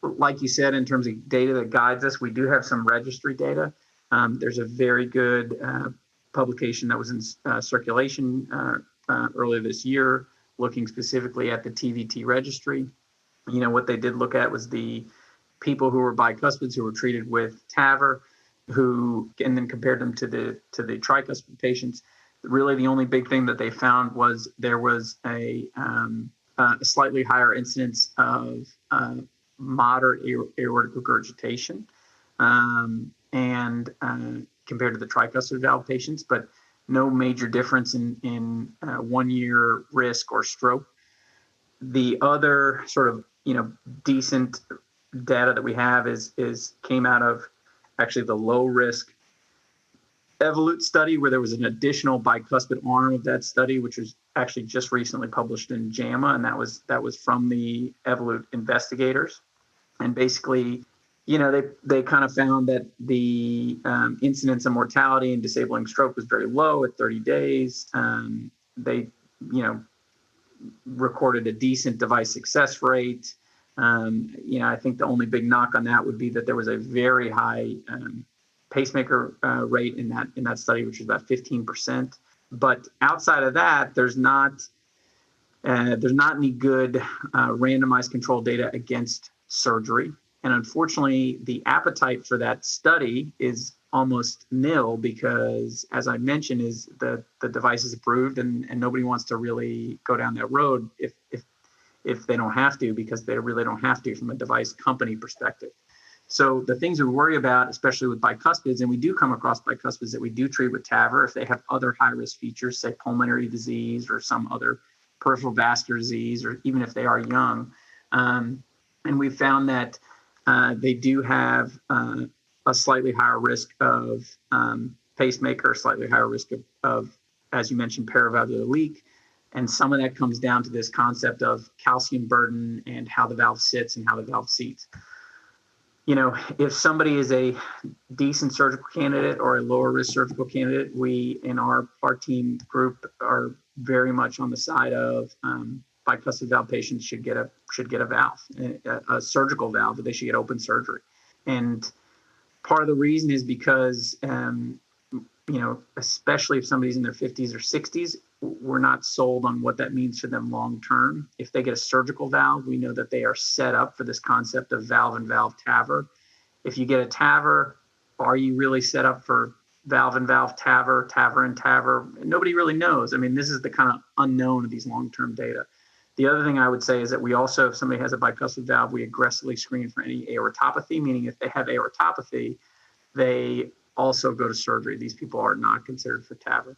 like you said, in terms of data that guides us, we do have some registry data. There's a very good publication that was in circulation earlier this year, looking specifically at the TVT registry. What they did look at was the people who were bicuspids who were treated with TAVR, and then compared them to the tricuspid patients. Really, the only big thing that they found was there was a slightly higher incidence of moderate aortic regurgitation, and compared to the tricuspid valve patients, but no major difference in 1 year risk or stroke. The other sort of decent data that we have came out of actually the low risk Evolute study, where there was an additional bicuspid arm of that study, which was actually just recently published in JAMA, and that was from the Evolute investigators. And basically, they kind of found that the incidence of mortality and disabling stroke was very low at 30 days. They, recorded a decent device success rate. I think the only big knock on that would be that there was a very high pacemaker rate in that study, which was about 15%. But outside of that, there's not any good randomized controlled data against surgery. And unfortunately, the appetite for that study is almost nil because, as I mentioned, is the device is approved and nobody wants to really go down that road if they don't have to, because they really don't have to from a device company perspective. So the things we worry about, especially with bicuspids, and we do come across bicuspids that we do treat with TAVR if they have other high-risk features, say pulmonary disease or some other peripheral vascular disease, or even if they are young. And we've found that they do have a slightly higher risk of pacemaker, slightly higher risk of, as you mentioned, paravalvular leak. And some of that comes down to this concept of calcium burden and how the valve sits and how the valve seats. If somebody is a decent surgical candidate or a lower risk surgical candidate, we in our team group are very much on the side of bicuspid valve patients should get a valve, a surgical valve, but they should get open surgery. And part of the reason is because, especially if somebody's in their 50s or 60s, we're not sold on what that means for them long term. If they get a surgical valve, we know that they are set up for this concept of valve and valve TAVR. If you get a TAVR, are you really set up for valve and valve TAVR, TAVR and TAVR? Nobody really knows. I mean, this is the kind of unknown of these long-term data. The other thing I would say is that we also, if somebody has a bicuspid valve, we aggressively screen for any aortopathy, meaning if they have aortopathy, they also go to surgery. These people are not considered for TAVR.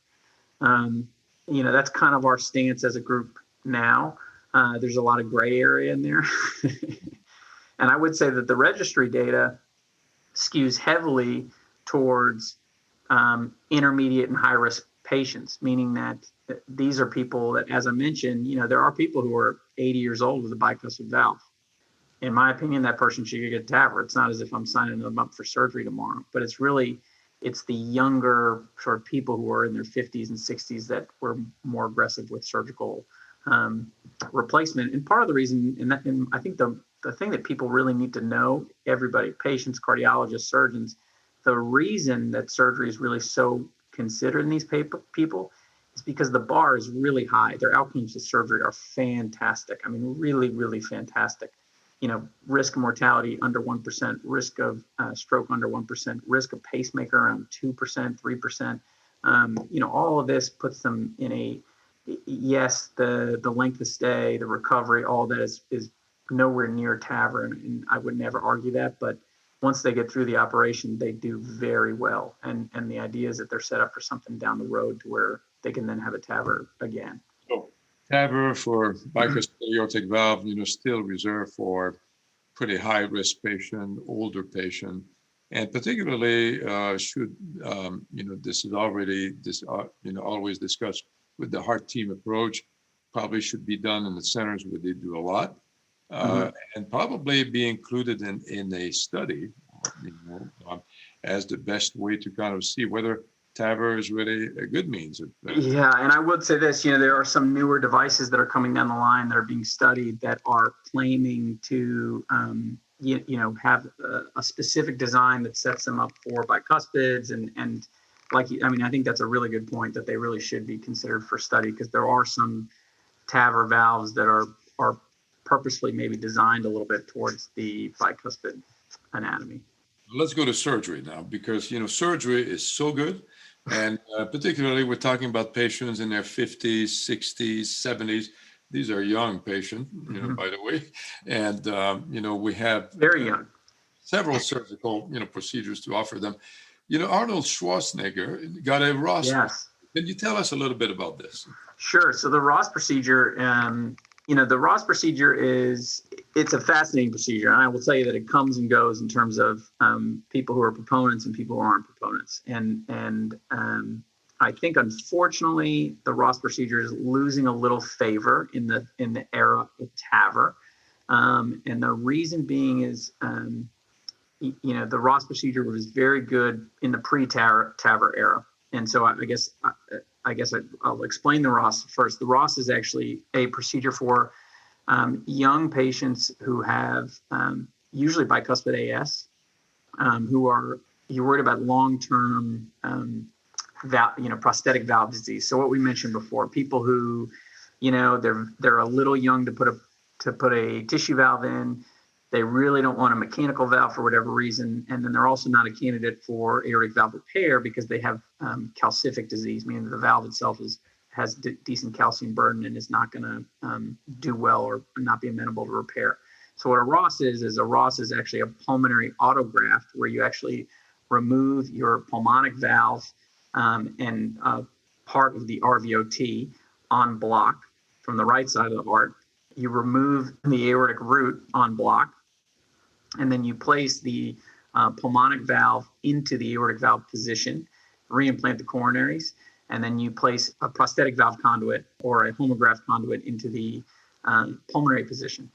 That's kind of our stance as a group now. There's a lot of gray area in there. And I would say that the registry data skews heavily towards intermediate and high-risk patients, meaning that these are people that, as I mentioned, there are people who are 80 years old with a bicuspid valve. In my opinion, that person should get TAVR. It's not as if I'm signing them up for surgery tomorrow, but it's it's the younger sort of people who are in their 50s and 60s that were more aggressive with surgical replacement. And part of the reason, and I think the thing that people really need to know, everybody, patients, cardiologists, surgeons, the reason that surgery is really so considered in these people is because the bar is really high. Their outcomes of surgery are fantastic. I mean, really, really fantastic. Risk of mortality under 1%, risk of stroke under 1%, risk of pacemaker around 2%, 3%. All of this puts them in a, yes, the length of stay, the recovery, all that is nowhere near TAVR, and I would never argue that. But once they get through the operation, they do very well. And the idea is that they're set up for something down the road to where they can then have a TAVR again. So TAVR for bicuspid aortic valve, still reserved for pretty high risk patient, older patient, and particularly should, this is already always discussed with the heart team approach, probably should be done in the centers where they do a lot, and probably be included in a study, as the best way to kind of see whether TAVR is really a good means of Yeah, and I would say this, there are some newer devices that are coming down the line that are being studied that are claiming to, have a specific design that sets them up for bicuspids and I think that's a really good point that they really should be considered for study, because there are some TAVR valves that are purposefully maybe designed a little bit towards the bicuspid anatomy. Let's go to surgery now, because surgery is so good, and particularly we're talking about patients in their 50s, 60s, 70s. These are young patients, by the way, and we have very young several surgical procedures to offer them. Arnold Schwarzenegger got a Ross. Yes. Can you tell us a little bit about this? Sure. So the Ross procedure. The Ross procedure it's a fascinating procedure. And I will tell you that it comes and goes in terms of people who are proponents and people who aren't proponents. And I think, unfortunately, the Ross procedure is losing a little favor in the era of TAVR. And the reason being is, the Ross procedure was very good in the pre-TAVR era. And so I guess I'll explain the Ross first. The Ross is actually a procedure for young patients who have usually bicuspid AS, you're worried about long-term prosthetic valve disease. So what we mentioned before, people who, they're a little young to put a tissue valve in. They really don't want a mechanical valve for whatever reason. And then they're also not a candidate for aortic valve repair because they have calcific disease, meaning the valve itself has decent calcium burden and is not going to do well or not be amenable to repair. So what a Ross is actually a pulmonary autograft, where you actually remove your pulmonic valve and part of the RVOT en bloc from the right side of the heart. You remove the aortic root en bloc, and then you place the pulmonic valve into the aortic valve position, reimplant the coronaries, and then you place a prosthetic valve conduit or a homograft conduit into the pulmonary position.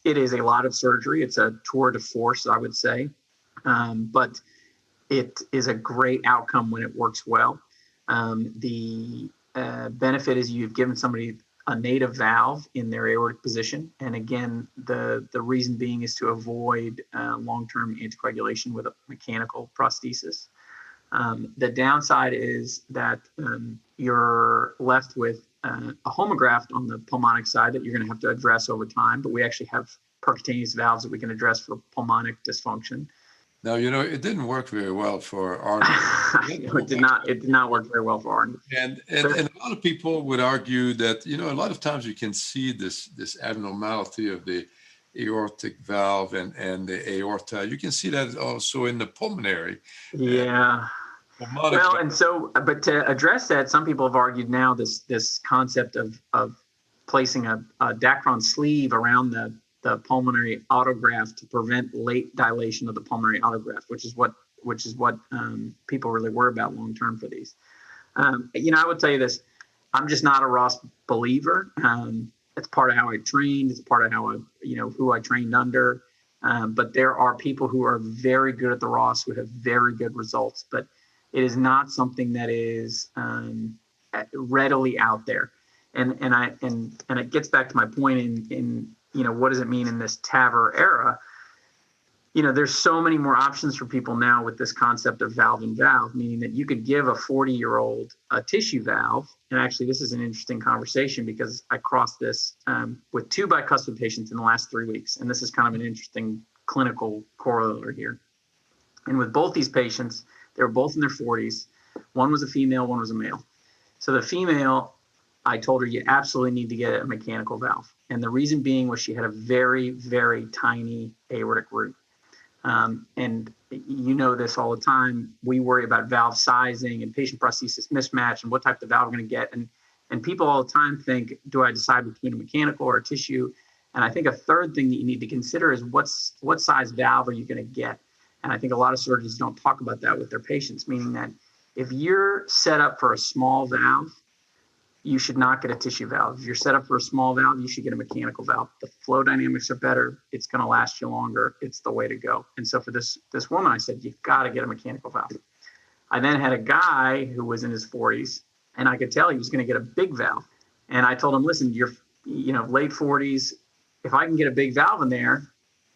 It is a lot of surgery. It's a tour de force, I would say, but it is a great outcome when it works well. The benefit is you've given somebody a native valve in their aortic position. And again, the reason being is to avoid long-term anticoagulation with a mechanical prosthesis. The downside is that you're left with a homograft on the pulmonic side that you're going to have to address over time, but we actually have percutaneous valves that we can address for pulmonic dysfunction. Now, it didn't work very well for Arnold. It did not work very well for Arnold. And a lot of people would argue that, a lot of times you can see this abnormality of the aortic valve and the aorta. You can see that also in the pulmonary. Yeah. Well, and so, but to address that, some people have argued now this concept of placing a Dacron sleeve around the pulmonary autograft to prevent late dilation of the pulmonary autograft, which is what people really worry about long term for these. I would tell you this: I'm just not a Ross believer. It's part of how I trained. It's part of how who I trained under. But there are people who are very good at the Ross who have very good results. But It is not something that is readily out there. And it gets back to my point in what does it mean in this TAVR era? There's so many more options for people now with this concept of valve-in-valve, meaning that you could give a 40-year-old a tissue valve. And actually, this is an interesting conversation because I crossed this with 2 bicuspid patients in the last 3 weeks. And this is kind of an interesting clinical corollary here. And with both these patients, they were both in their 40s. One was a female, one was a male. So the female, I told her, you absolutely need to get a mechanical valve. And the reason being was she had a very, very tiny aortic root. And you know this all the time. We worry about valve sizing and patient prosthesis mismatch and what type of valve we're going to get. And people all the time think, do I decide between a mechanical or a tissue? And I think a third thing that you need to consider is what size valve are you going to get? And I think a lot of surgeons don't talk about that with their patients, meaning that if you're set up for a small valve, you should not get a tissue valve. If you're set up for a small valve, you should get a mechanical valve. The flow dynamics are better. It's going to last you longer. It's the way to go. And so for this woman, I said, you've got to get a mechanical valve. I then had a guy who was in his 40s, and I could tell he was going to get a big valve. And I told him, listen, you're late 40s. If I can get a big valve in there,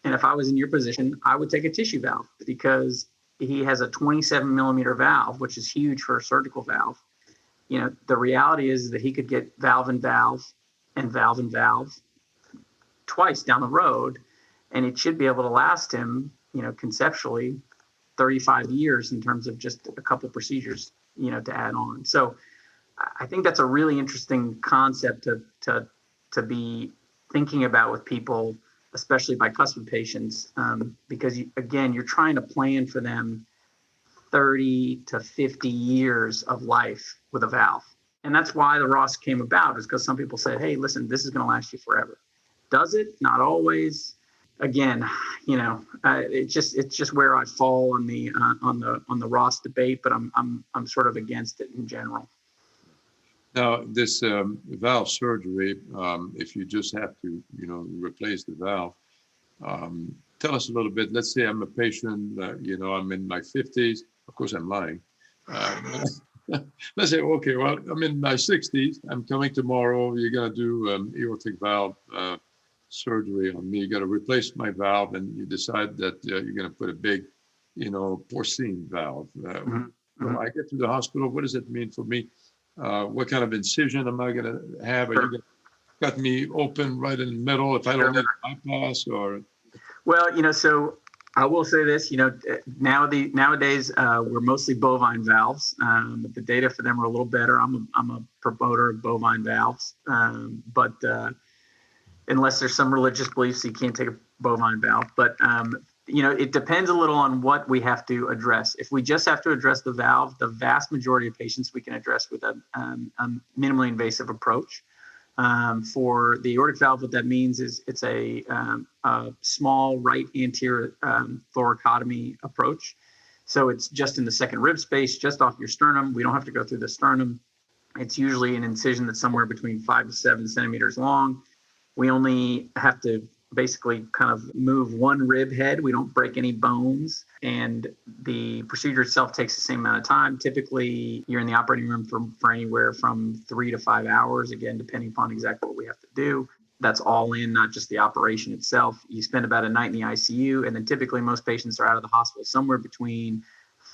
and if I was in your position, I would take a tissue valve because he has a 27 millimeter valve, which is huge for a surgical valve. The reality is that he could get valve-in-valve and valve-in-valve twice down the road, and it should be able to last him, conceptually 35 years in terms of just a couple procedures, to add on. So I think that's a really interesting concept to be thinking about with people, especially bicuspid patients, because you're trying to plan for them 30 to 50 years of life with a valve. And that's why the Ross came about, is because some people said, hey, listen, this is going to last you forever. Does it? Not always. Again, it's just where I fall on the Ross debate, but I'm sort of against it in general. Now, this valve surgery, if you just have to, replace the valve, tell us a little bit. Let's say I'm a patient, I'm in my 50s. Of course, I'm lying. Let's say, okay, well, I'm in my 60s. I'm coming tomorrow. You're going to do aortic valve surgery on me. You got to replace my valve, and you decide that you're going to put a big, porcine valve. When I get to the hospital, what does it mean for me? What kind of incision am I going to have? Are you going to cut me open right in the middle if I don't need a bypass? Or well, so I will say this, nowadays we're mostly bovine valves, but the data for them are a little better. I'm a promoter of bovine valves, but unless there's some religious beliefs, you can't take a bovine valve. But it depends a little on what we have to address. If we just have to address the valve, the vast majority of patients we can address with a minimally invasive approach. For the aortic valve, what that means is it's a small right anterior thoracotomy approach. So it's just in the second rib space, just off your sternum. We don't have to go through the sternum. It's usually an incision that's somewhere between 5 to 7 centimeters long. We only have to basically kind of move one rib head. We don't break any bones. And the procedure itself takes the same amount of time. Typically, you're in the operating room for anywhere from 3 to 5 hours, again, depending upon exactly what we have to do. That's all in, not just the operation itself. You spend about a night in the ICU, and then typically most patients are out of the hospital somewhere between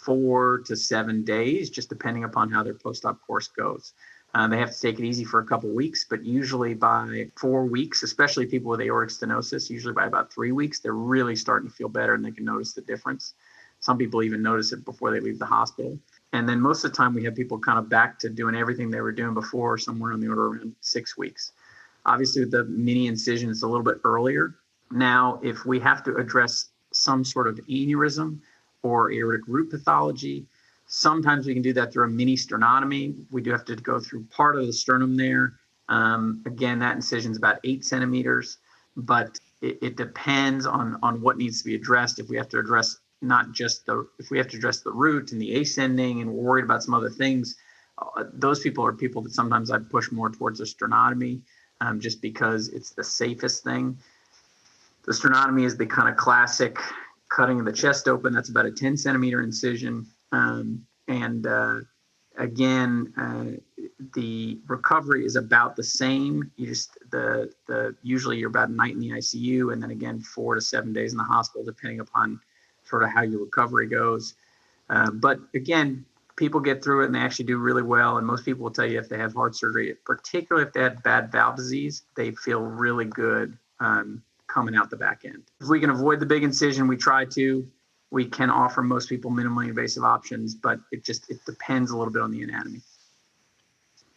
4 to 7 days, just depending upon how their post-op course goes. They have to take it easy for a couple of weeks, but usually by 4 weeks, especially people with aortic stenosis, usually by about 3 weeks, they're really starting to feel better and they can notice the difference. Some people even notice it before they leave the hospital. And then most of the time we have people kind of back to doing everything they were doing before, somewhere on the order around 6 weeks. Obviously with the mini incision, it's a little bit earlier. Now, if we have to address some sort of aneurysm or aortic root pathology, sometimes we can do that through a mini sternotomy. We do have to go through part of the sternum there. Again, that incision is about 8 centimeters, but it depends on what needs to be addressed. If we have to address if we have to address the root and the ascending, and we're worried about some other things, those people are people that sometimes I push more towards a sternotomy, just because it's the safest thing. The sternotomy is the kind of classic cutting of the chest open. That's about a 10 centimeter incision. Again, the recovery is about the same. You just usually you're about a night in the ICU, and then again 4 to 7 days in the hospital, depending upon sort of how your recovery goes. But again, people get through it and they actually do really well. And most people will tell you if they have heart surgery, particularly if they had bad valve disease, they feel really good coming out the back end. If we can avoid the big incision, we try to. We can offer most people minimally invasive options, but it depends a little bit on the anatomy.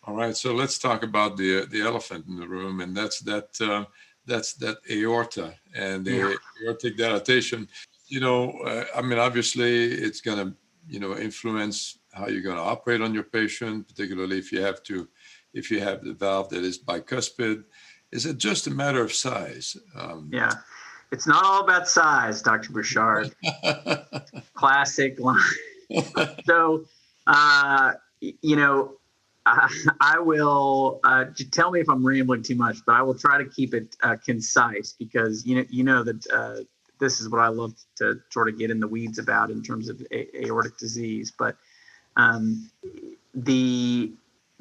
All right, so let's talk about the elephant in the room, and that's that aorta and the aortic dilatation. I mean, obviously, it's going to influence how you're going to operate on your patient, particularly if you have the valve that is bicuspid. Is it just a matter of size? It's not all about size, Dr. Bouchard. Classic line. So, I will tell me if I'm rambling too much, but I will try to keep it concise because you know that this is what I love to sort of get in the weeds about in terms of aortic disease. But the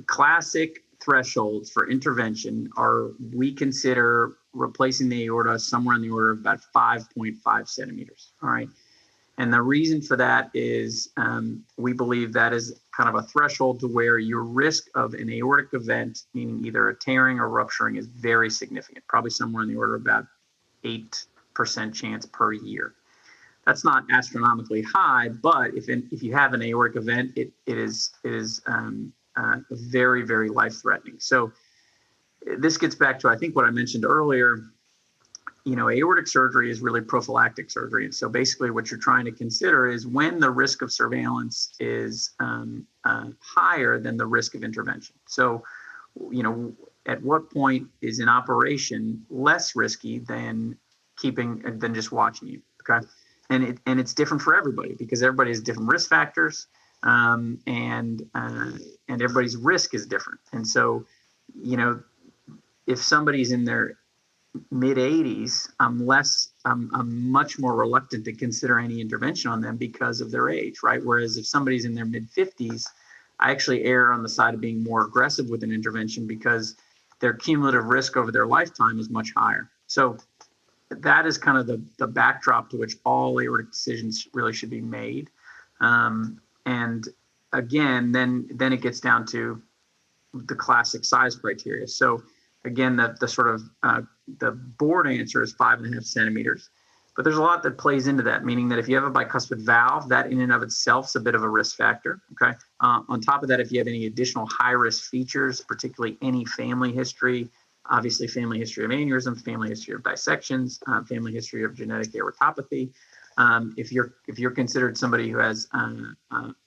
classic thresholds for intervention are, we consider replacing the aorta somewhere in the order of about 5.5 centimeters. All right. And the reason for that is we believe that is kind of a threshold to where your risk of an aortic event, meaning either a tearing or rupturing, is very significant, probably somewhere in the order of about 8% chance per year. That's not astronomically high, but if you have an aortic event, it is very, very life-threatening. So this gets back to, I think, what I mentioned earlier. Aortic surgery is really prophylactic surgery. And so basically what you're trying to consider is when the risk of surveillance is higher than the risk of intervention. So, at what point is an operation less risky than just watching you? Okay. And it's different for everybody because everybody has different risk factors. And everybody's risk is different. And so, if somebody's in their mid 80s, I'm much more reluctant to consider any intervention on them because of their age, right? Whereas if somebody's in their mid 50s, I actually err on the side of being more aggressive with an intervention because their cumulative risk over their lifetime is much higher. So that is kind of the backdrop to which all aortic decisions really should be made. And again, then it gets down to the classic size criteria. So again, the sort of the board answer is 5.5 centimeters, but there's a lot that plays into that, meaning that if you have a bicuspid valve, that in and of itself is a bit of a risk factor. Okay. On top of that, if you have any additional high risk features, particularly any family history, obviously family history of aneurysm, family history of dissections, family history of genetic aortopathy. If you're considered somebody who has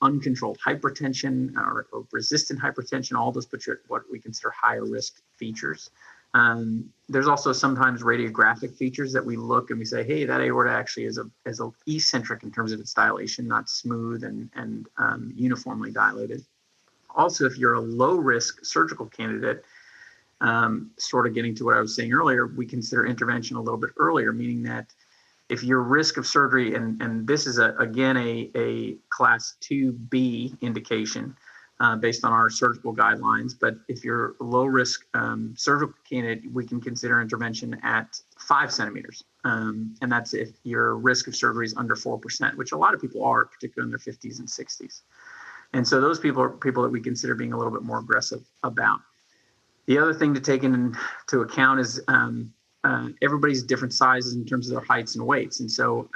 uncontrolled hypertension or resistant hypertension, all those put you at what we consider higher risk features. There's also sometimes radiographic features that we look and we say, hey, that aorta actually is a eccentric in terms of its dilation, not smooth and uniformly dilated. Also, if you're a low risk surgical candidate, sort of getting to what I was saying earlier, we consider intervention a little bit earlier, meaning that if your risk of surgery, and this is again a class 2B indication based on our surgical guidelines, but if you're low risk surgical candidate, we can consider intervention at 5 centimeters. And that's if your risk of surgery is under 4%, which a lot of people are, particularly in their 50s and 60s. And so those people are people that we consider being a little bit more aggressive about. The other thing to take into account is everybody's different sizes in terms of their heights and weights. And so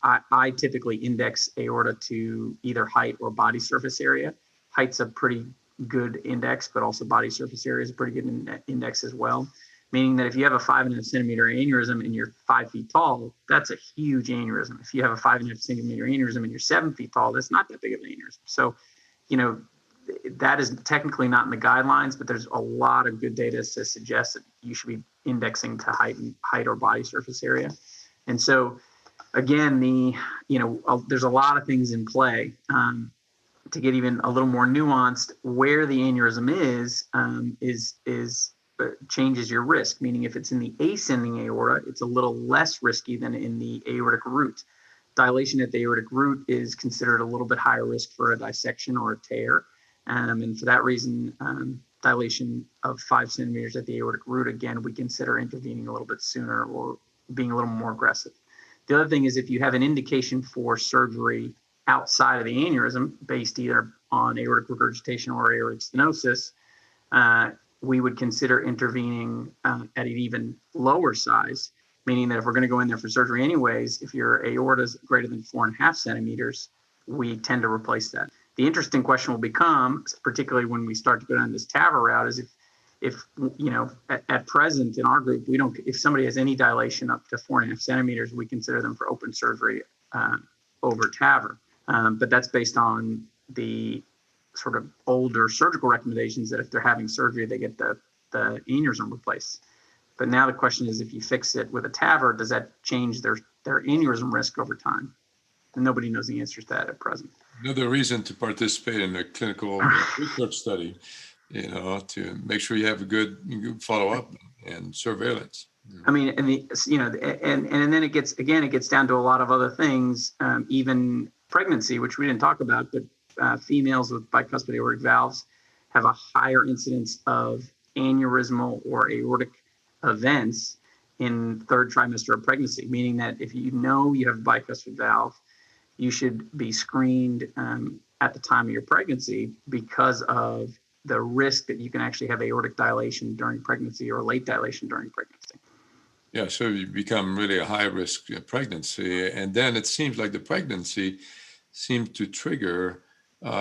I typically index aorta to either height or body surface area. Height's a pretty good index, but also body surface area is a pretty good index as well. Meaning that if you have a 5.5 centimeter aneurysm and you're 5 feet tall, that's a huge aneurysm. If you have a 5.5 centimeter aneurysm and you're 7 feet tall, that's not that big of an aneurysm. So, that is technically not in the guidelines, but there's a lot of good data to suggest that you should be indexing to height or body surface area. And so, again, there's a lot of things in play. To get even a little more nuanced, where the aneurysm is changes your risk. Meaning, if it's in the ascending aorta, it's a little less risky than in the aortic root. Dilation at the aortic root is considered a little bit higher risk for a dissection or a tear. And for that reason, dilation of 5 centimeters at the aortic root, again, we consider intervening a little bit sooner or being a little more aggressive. The other thing is if you have an indication for surgery outside of the aneurysm based either on aortic regurgitation or aortic stenosis, we would consider intervening at an even lower size, meaning that if we're going to go in there for surgery anyways, if your aorta is greater than 4.5 centimeters, we tend to replace that. The interesting question will become, particularly when we start to go down this TAVR route, is if at present in our group, if somebody has any dilation up to 4.5 centimeters, we consider them for open surgery over TAVR. But that's based on the sort of older surgical recommendations that if they're having surgery, they get the aneurysm replaced. But now the question is, if you fix it with a TAVR, does that change their aneurysm risk over time? And nobody knows the answers to that at present. Another reason to participate in a clinical research study, to make sure you have a good follow-up and surveillance. I mean, and then it gets down to a lot of other things, even pregnancy, which we didn't talk about, but females with bicuspid aortic valves have a higher incidence of aneurysmal or aortic events in third trimester of pregnancy, meaning that if you know you have a bicuspid valve, you should be screened at the time of your pregnancy because of the risk that you can actually have aortic dilation during pregnancy or late dilation during pregnancy. Yeah, so you become really a high-risk pregnancy, and then it seems like the pregnancy seemed to trigger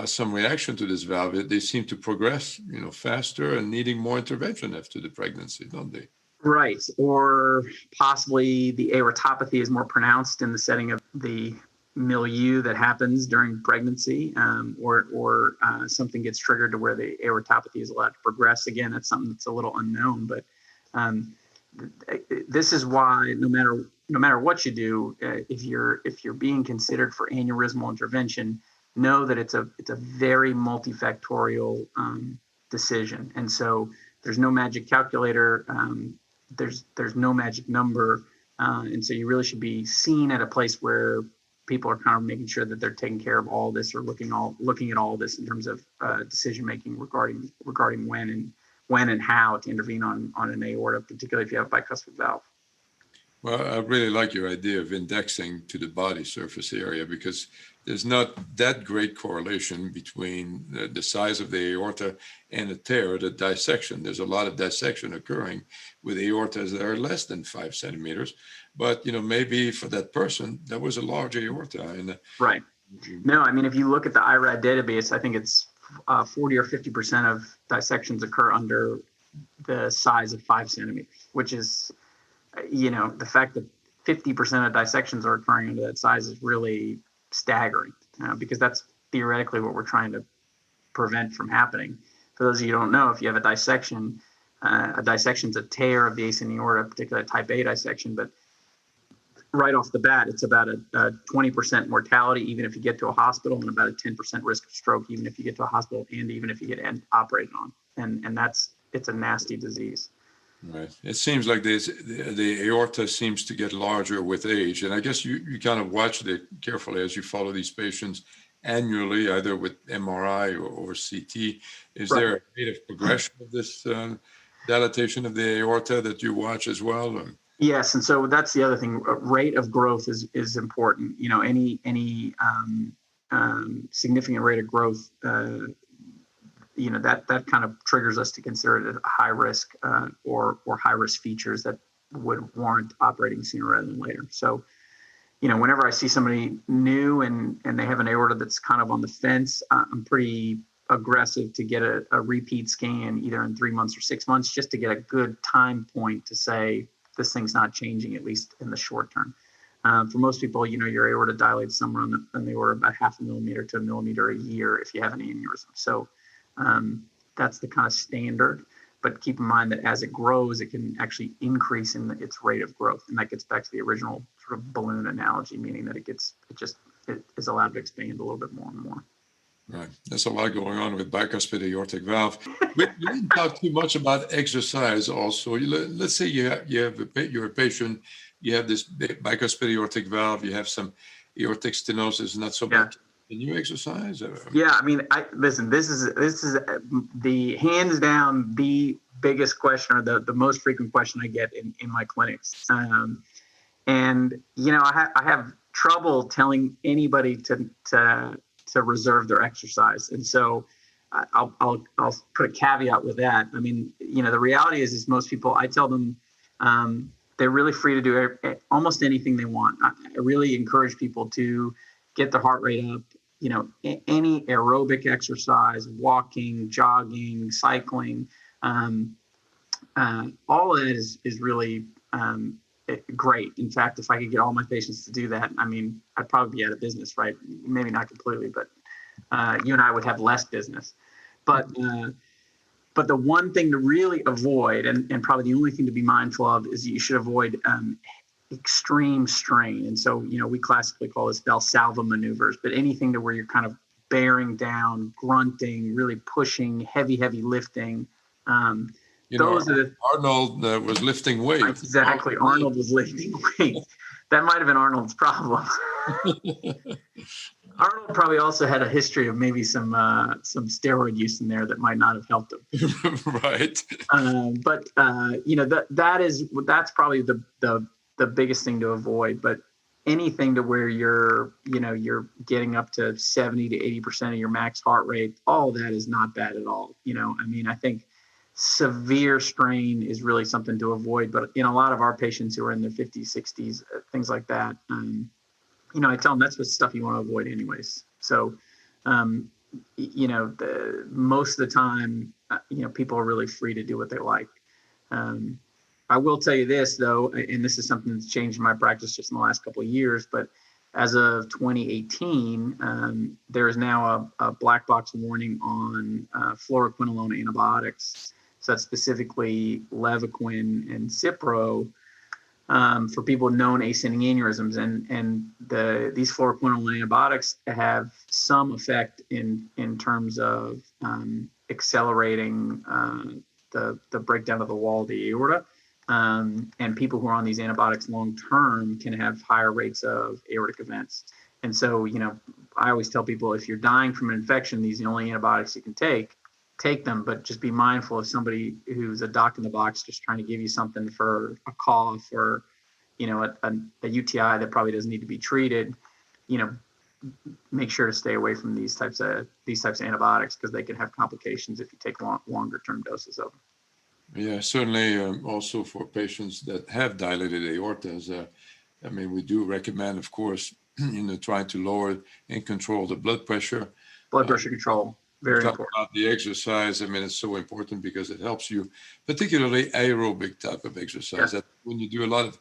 some reaction to this valve. They seem to progress, faster and needing more intervention after the pregnancy, don't they? Right, or possibly the aortopathy is more pronounced in the setting of the milieu that happens during pregnancy, or something gets triggered to where the aortopathy is allowed to progress. Again, that's something that's a little unknown, but this is why no matter what you do, if you're being considered for aneurysmal intervention, know that it's a very multifactorial decision, and so there's no magic calculator, there's no magic number, and so you really should be seen at a place where people are kind of making sure that they're taking care of all this or looking at all this in terms of decision making regarding when and how to intervene on an aorta, particularly if you have a bicuspid valve. Well, I really like your idea of indexing to the body surface area, because there's not that great correlation between the size of the aorta and a tear, the dissection. There's a lot of dissection occurring with aortas that are less than 5 centimeters. But, maybe for that person, that was a large aorta. Right. No, I mean, if you look at the IRAD database, I think it's 40 or 50% of dissections occur under the size of 5 centimeters, which is, the fact that 50% of dissections are occurring under that size is really staggering, because that's theoretically what we're trying to prevent from happening. For those of you who don't know, if you have a dissection is a tear of the ascending aorta, particularly a type A dissection, but right off the bat, it's about a 20% mortality, even if you get to a hospital, and about a 10% risk of stroke, even if you get to a hospital and even if you get operated on. And it's a nasty disease. Right. It seems like the aorta seems to get larger with age. And I guess you kind of watch it carefully as you follow these patients annually, either with MRI or CT. Is Right. there a rate of progression of this dilatation of the aorta that you watch as well? Yes, and so that's the other thing. Rate of growth is important. Any significant rate of growth, that kind of triggers us to consider it a high risk or high risk features that would warrant operating sooner rather than later. So, whenever I see somebody new and they have an aorta that's kind of on the fence, I'm pretty aggressive to get a repeat scan either in 3 months or 6 months, just to get a good time point to say this thing's not changing, at least in the short term. For most people, your aorta dilates somewhere on the order of about 0.5 millimeter to 1 millimeter a year if you have an aneurysm. So that's the kind of standard. But keep in mind that as it grows, it can actually increase in its rate of growth. And that gets back to the original sort of balloon analogy, meaning that it is allowed to expand a little bit more and more. Right. There's a lot going on with bicuspid aortic valve. We didn't talk too much about exercise also. Let's say you're a patient, you have this bicuspid aortic valve, you have some aortic stenosis is not so bad. Can you exercise? Yeah, I mean, listen. This is the hands down the biggest question, or the most frequent question I get in my clinics. And I have trouble telling anybody to reserve their exercise, and so I'll put a caveat with that. I mean, the reality is most people, I tell them they're really free to do almost anything they want. I really encourage people to get their heart rate up. Any aerobic exercise, walking, jogging, cycling, all of that is really great. In fact, if I could get all my patients to do that, I mean, I'd probably be out of business, right? Maybe not completely, but you and I would have less business. But the one thing to really avoid, and probably the only thing to be mindful of, is you should avoid extreme strain. And so, we classically call this Valsalva maneuvers, but anything to where you're kind of bearing down, grunting, really pushing, heavy lifting. Those are Arnold was lifting weights. Exactly. Arnold was lifting weights. That might have been Arnold's problem. Arnold probably also had a history of maybe some steroid use in there that might not have helped him. Right. But that's probably the biggest thing to avoid. But anything to where you're getting up to 70 to 80% of your max heart rate, all that is not bad at all. I think severe strain is really something to avoid. But in a lot of our patients who are in their 50s, 60s, things like that, I tell them that's the stuff you want to avoid anyways. So, most of the time, people are really free to do what they like. I will tell you this, though, and this is something that's changed in my practice just in the last couple of years, but as of 2018, there is now a black box warning on fluoroquinolone antibiotics. So that's specifically Levaquin and Cipro for people with known ascending aneurysms. And these fluoroquinolone antibiotics have some effect in terms of accelerating the breakdown of the wall of the aorta. And people who are on these antibiotics long term can have higher rates of aortic events. And so, I always tell people, if you're dying from an infection, these are the only antibiotics you can take them, but just be mindful of somebody who's a doc in the box just trying to give you something for a cough or, a UTI that probably doesn't need to be treated. Make sure to stay away from these types of antibiotics, because they can have complications if you take longer term doses of them. Yeah, certainly. Also for patients that have dilated aortas, we do recommend, of course, trying to lower and control the blood pressure. Blood pressure control, very important. About the exercise, it's so important because it helps you, particularly aerobic type of exercise. That when you do a lot of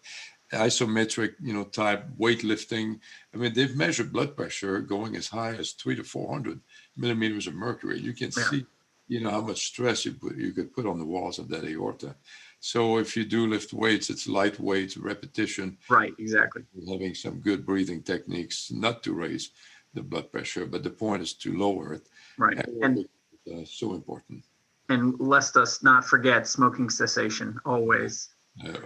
isometric, type weightlifting, they've measured blood pressure going as high as 300 to 400 millimeters of mercury. You can see how much stress you could put on the walls of that aorta. So if you do lift weights, it's light weights, repetition. Right, exactly. Having some good breathing techniques, not to raise the blood pressure, but the point is to lower it. Right. And so important. And lest us not forget smoking cessation, always.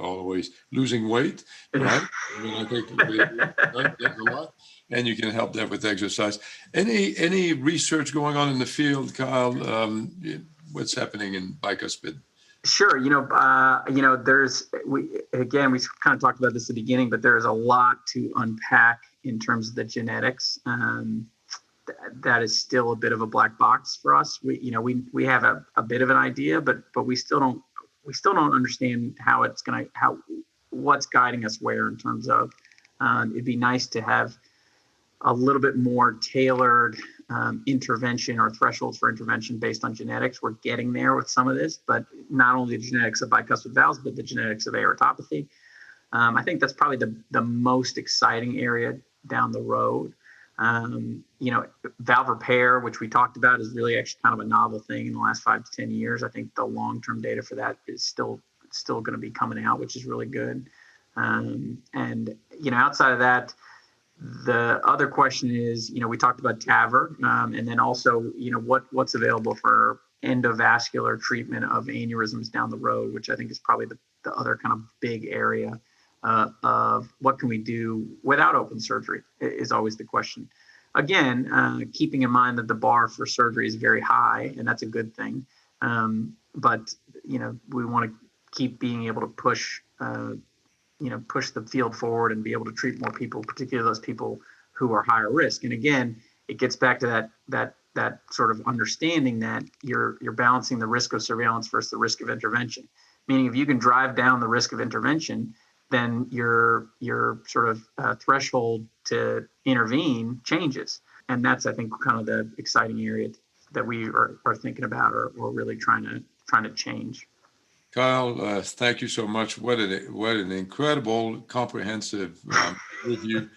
Always losing weight, right? I think that's a lot. And you can help that with exercise. Any research going on in the field, Kyle? What's happening in bicuspid? Sure. We kind of talked about this at the beginning, but there's a lot to unpack in terms of the genetics. That is still a bit of a black box for us. We have a bit of an idea, but we still don't understand what's guiding us where in terms of. It'd be nice to have a little bit more tailored intervention or thresholds for intervention based on genetics. We're getting there with some of this, but not only the genetics of bicuspid valves, but the genetics of aortopathy. I think that's probably the most exciting area down the road. Valve repair, which we talked about, is really actually kind of a novel thing in the last 5 to 10 years. I think the long-term data for that is still going to be coming out, which is really good. Outside of that, the other question is, we talked about TAVR, and then also, what's available for endovascular treatment of aneurysms down the road, which I think is probably the other kind of big area. of what can we do without open surgery is always the question. Again, keeping in mind that the bar for surgery is very high, and that's a good thing. But we want to keep being able to push the field forward and be able to treat more people, particularly those people who are higher risk. And again, it gets back to that sort of understanding that you're balancing the risk of surveillance versus the risk of intervention. Meaning, if you can drive down the risk of intervention, then your sort of threshold to intervene changes. And that's, I think, kind of the exciting area that we are thinking about or really trying to change. Kyle, thank you so much. What an incredible, comprehensive review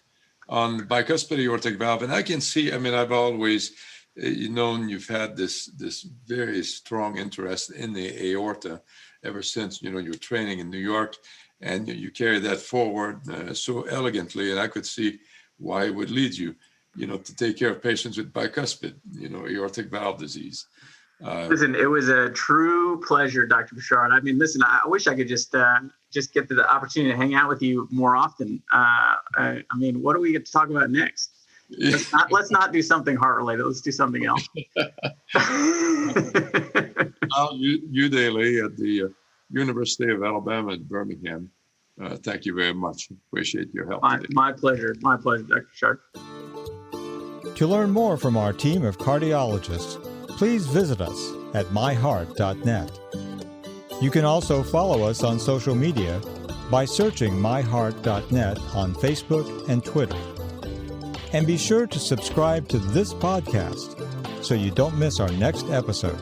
on bicuspid aortic valve. And I can see, I've always known you've had this very strong interest in the aorta ever since, your training in New York, and you carry that forward so elegantly. And I could see why it would lead you, to take care of patients with bicuspid, aortic valve disease. Listen, it was a true pleasure, Dr. Bouchard. Listen, I wish I could just get the opportunity to hang out with you more often. What do we get to talk about next? Let's not do something heart related. Let's do something else. Eudailey at the University of Alabama Birmingham. Thank you very much. Appreciate your help. My pleasure. My pleasure, Dr. Bouchard. To learn more from our team of cardiologists, please visit us at MyHeart.net. You can also follow us on social media by searching MyHeart.net on Facebook and Twitter. And be sure to subscribe to this podcast so you don't miss our next episode.